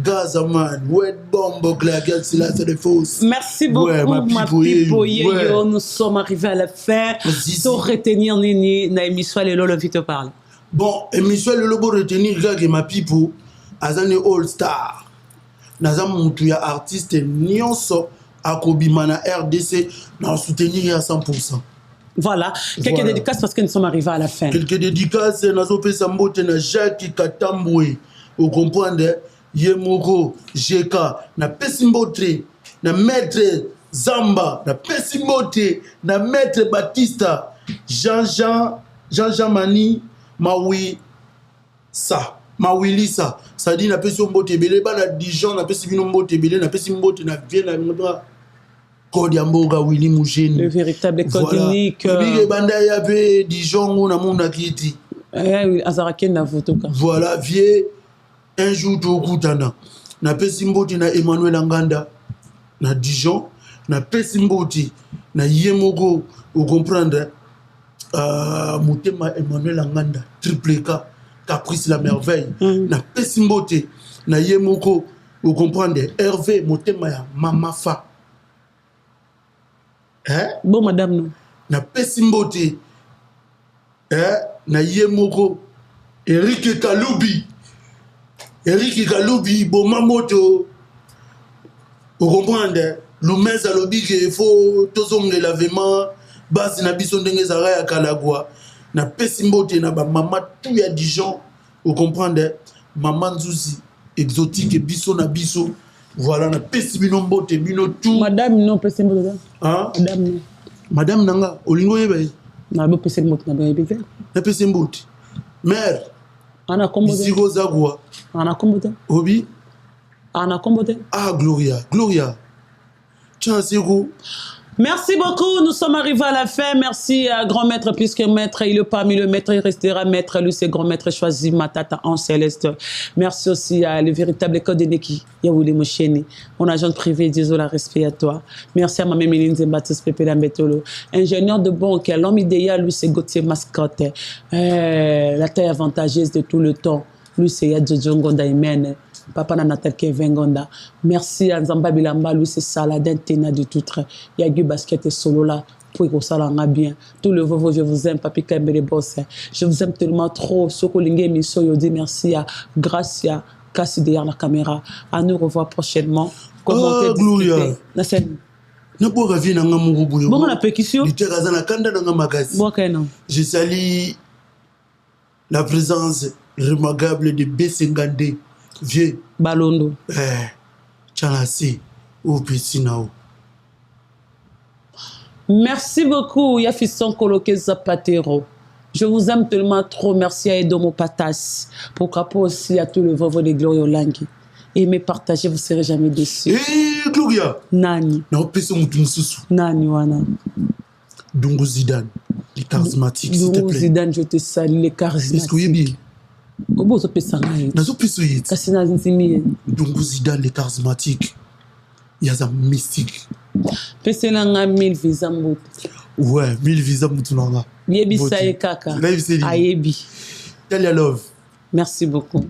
Gazaman wet bombo claquette c'est là c'est des fausses. Merci beaucoup ma pipo yo nous sommes arrivés à la fin sans retenir nini na émission lelo le vite parle bon émission lelo bo retenir que ma pipo azane all star naza mutu ya artiste nyonso akobima na RDC na soutenir à 100%. Voilà, quelques dédicaces parce que nous sommes arrivés à la fin. Quelques dédicaces, Nazope Sambote, na Jacques Katamboué, vous comprenez, Yemoko, Jeka, na Pesimbotre, na Maître Zamba, na Pesimbote, na Maître Batista, Jean-Jean Mani, Maui Lisa, ça dit na Pesimbote, Bele, na Dijon, na Pesimbote, Bele, na Pesimbote, na Vienne, na Kodiamboga Willy Mougeni. Le véritable code unique. Voilà, vieux, un jour tout Koutana. Na Pesimboti na Emmanuel Anganda, na Dijon, na Pesimboti, na Yemogo, vous comprenez, Moutema Emmanuel Anganda, triple K, Caprice la merveille, na Pesimboti, na Yemogo, vous comprenez, Hervé, Moutema ya Mamafa. Bon, madame, non. na pesi mbote na ye moko Eric Kaloubi boma moto vous comprenez Lumeza lobi que faut tozongela vraiment basi na biso ndenge zara ya kalagwa na pesi mbote na ba mama tout ya Dijon vous comprenez maman Nzuzi exotique biso na biso voilà na pesi bino mbote bino tout madame non pesi mbote hein madame nanga olingo yebe na bo pesi mbote na bebe na pesi mbote mère ana kombote Ziko Zagwa ana kombote obi ana kombote Gloria tiens Ziko. Merci beaucoup, nous sommes arrivés à la fin. Merci à grand maître, puisque maître, il est parmi le maître, il restera maître. Lui, c'est grand maître choisi, Matata en céleste. Merci aussi à le véritable code de Neki, Yaouli Moucheni, mon agent privé, désolé, respect à toi. Merci à ma mère Méline Baptiste Pepe Lambetolo. Ingénieur de banque, l'homme idéal, lui, c'est Gauthier Mascotte. La taille avantageuse de tout le temps. Lui, c'est Yadjojongo Daimene. Papa Natal Kevin Gonda. Merci à Nzamba Bilamba, lui c'est Saladin Tena de Toutre. Yagu Basket et Solo là, pour que ça l'en bien. Tout le vovo, je vous aime, Papi Kambele Boss. Je vous aime tellement trop. Soko Lingue Misso, yo dit merci à Gracia, Cassi derrière la caméra. À nous revoir prochainement. Commenter, Gloria. La scène. Ne pas revenir dans mon groupe. Bon, on a pétition. Je salue la présence remarquable de B50D. Vieux Balondo. Tchanasi ou Pissinao. Merci beaucoup, Yafisson Koloke Zapatero. Je vous aime tellement trop. Merci à Edomo Patas. Pourquoi pas aussi à tout le vovo de Gloria Langui. Aimez, partagez, vous ne serez jamais déçus. Gloria. Nani. Nani, wana. Dungu Zidane, les charismatiques, s'il te Dungu plaît. Zidane, je te salue, les charismatiques. Est-ce que vous avez bien? Dungu Zidane, les charismatiques. Il y a un mystique. Peselanga 1000 visas mbote. Ouais, 1000 visas moutounanga. Yebi saye kaka. Ayebi. Talia Love. Merci beaucoup.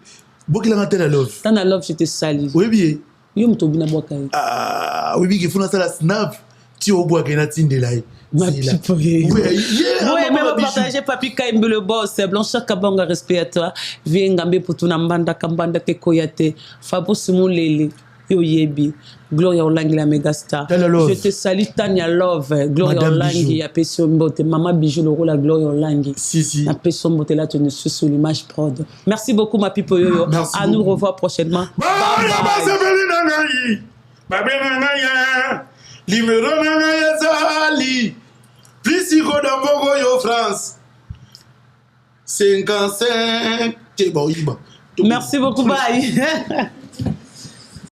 Bokilanga Talia Love. Tana Love, je te salue. Oui, bien. Yo mtobina bokaye. Ah, oui, bien, il faut lancer la snap. Tu au bois qu'il a tindé là. Ma pipo. Oui, mais on partager Papi Kaimbe le boss. Blanchard Kabanga, respect à toi. Viens Ngambe pour tout Nambanda, Kambanda Kekoyate. Fabo Simulele. Yo Yebi. Gloria Olangi la mégastar. Je te salue Tania Love. Gloria Olangi. Apesio Mbote. Maman Bijou le rôle à Gloria Olangi. Si. Apesio Mbote là, tu ne suis sur l'image prod. Merci beaucoup, ma pipo yoyo. À nous revoir prochainement. Bye bye. Limero nanga yazali Plisigo d'Ambogo yo France 55 Merci beaucoup, bye.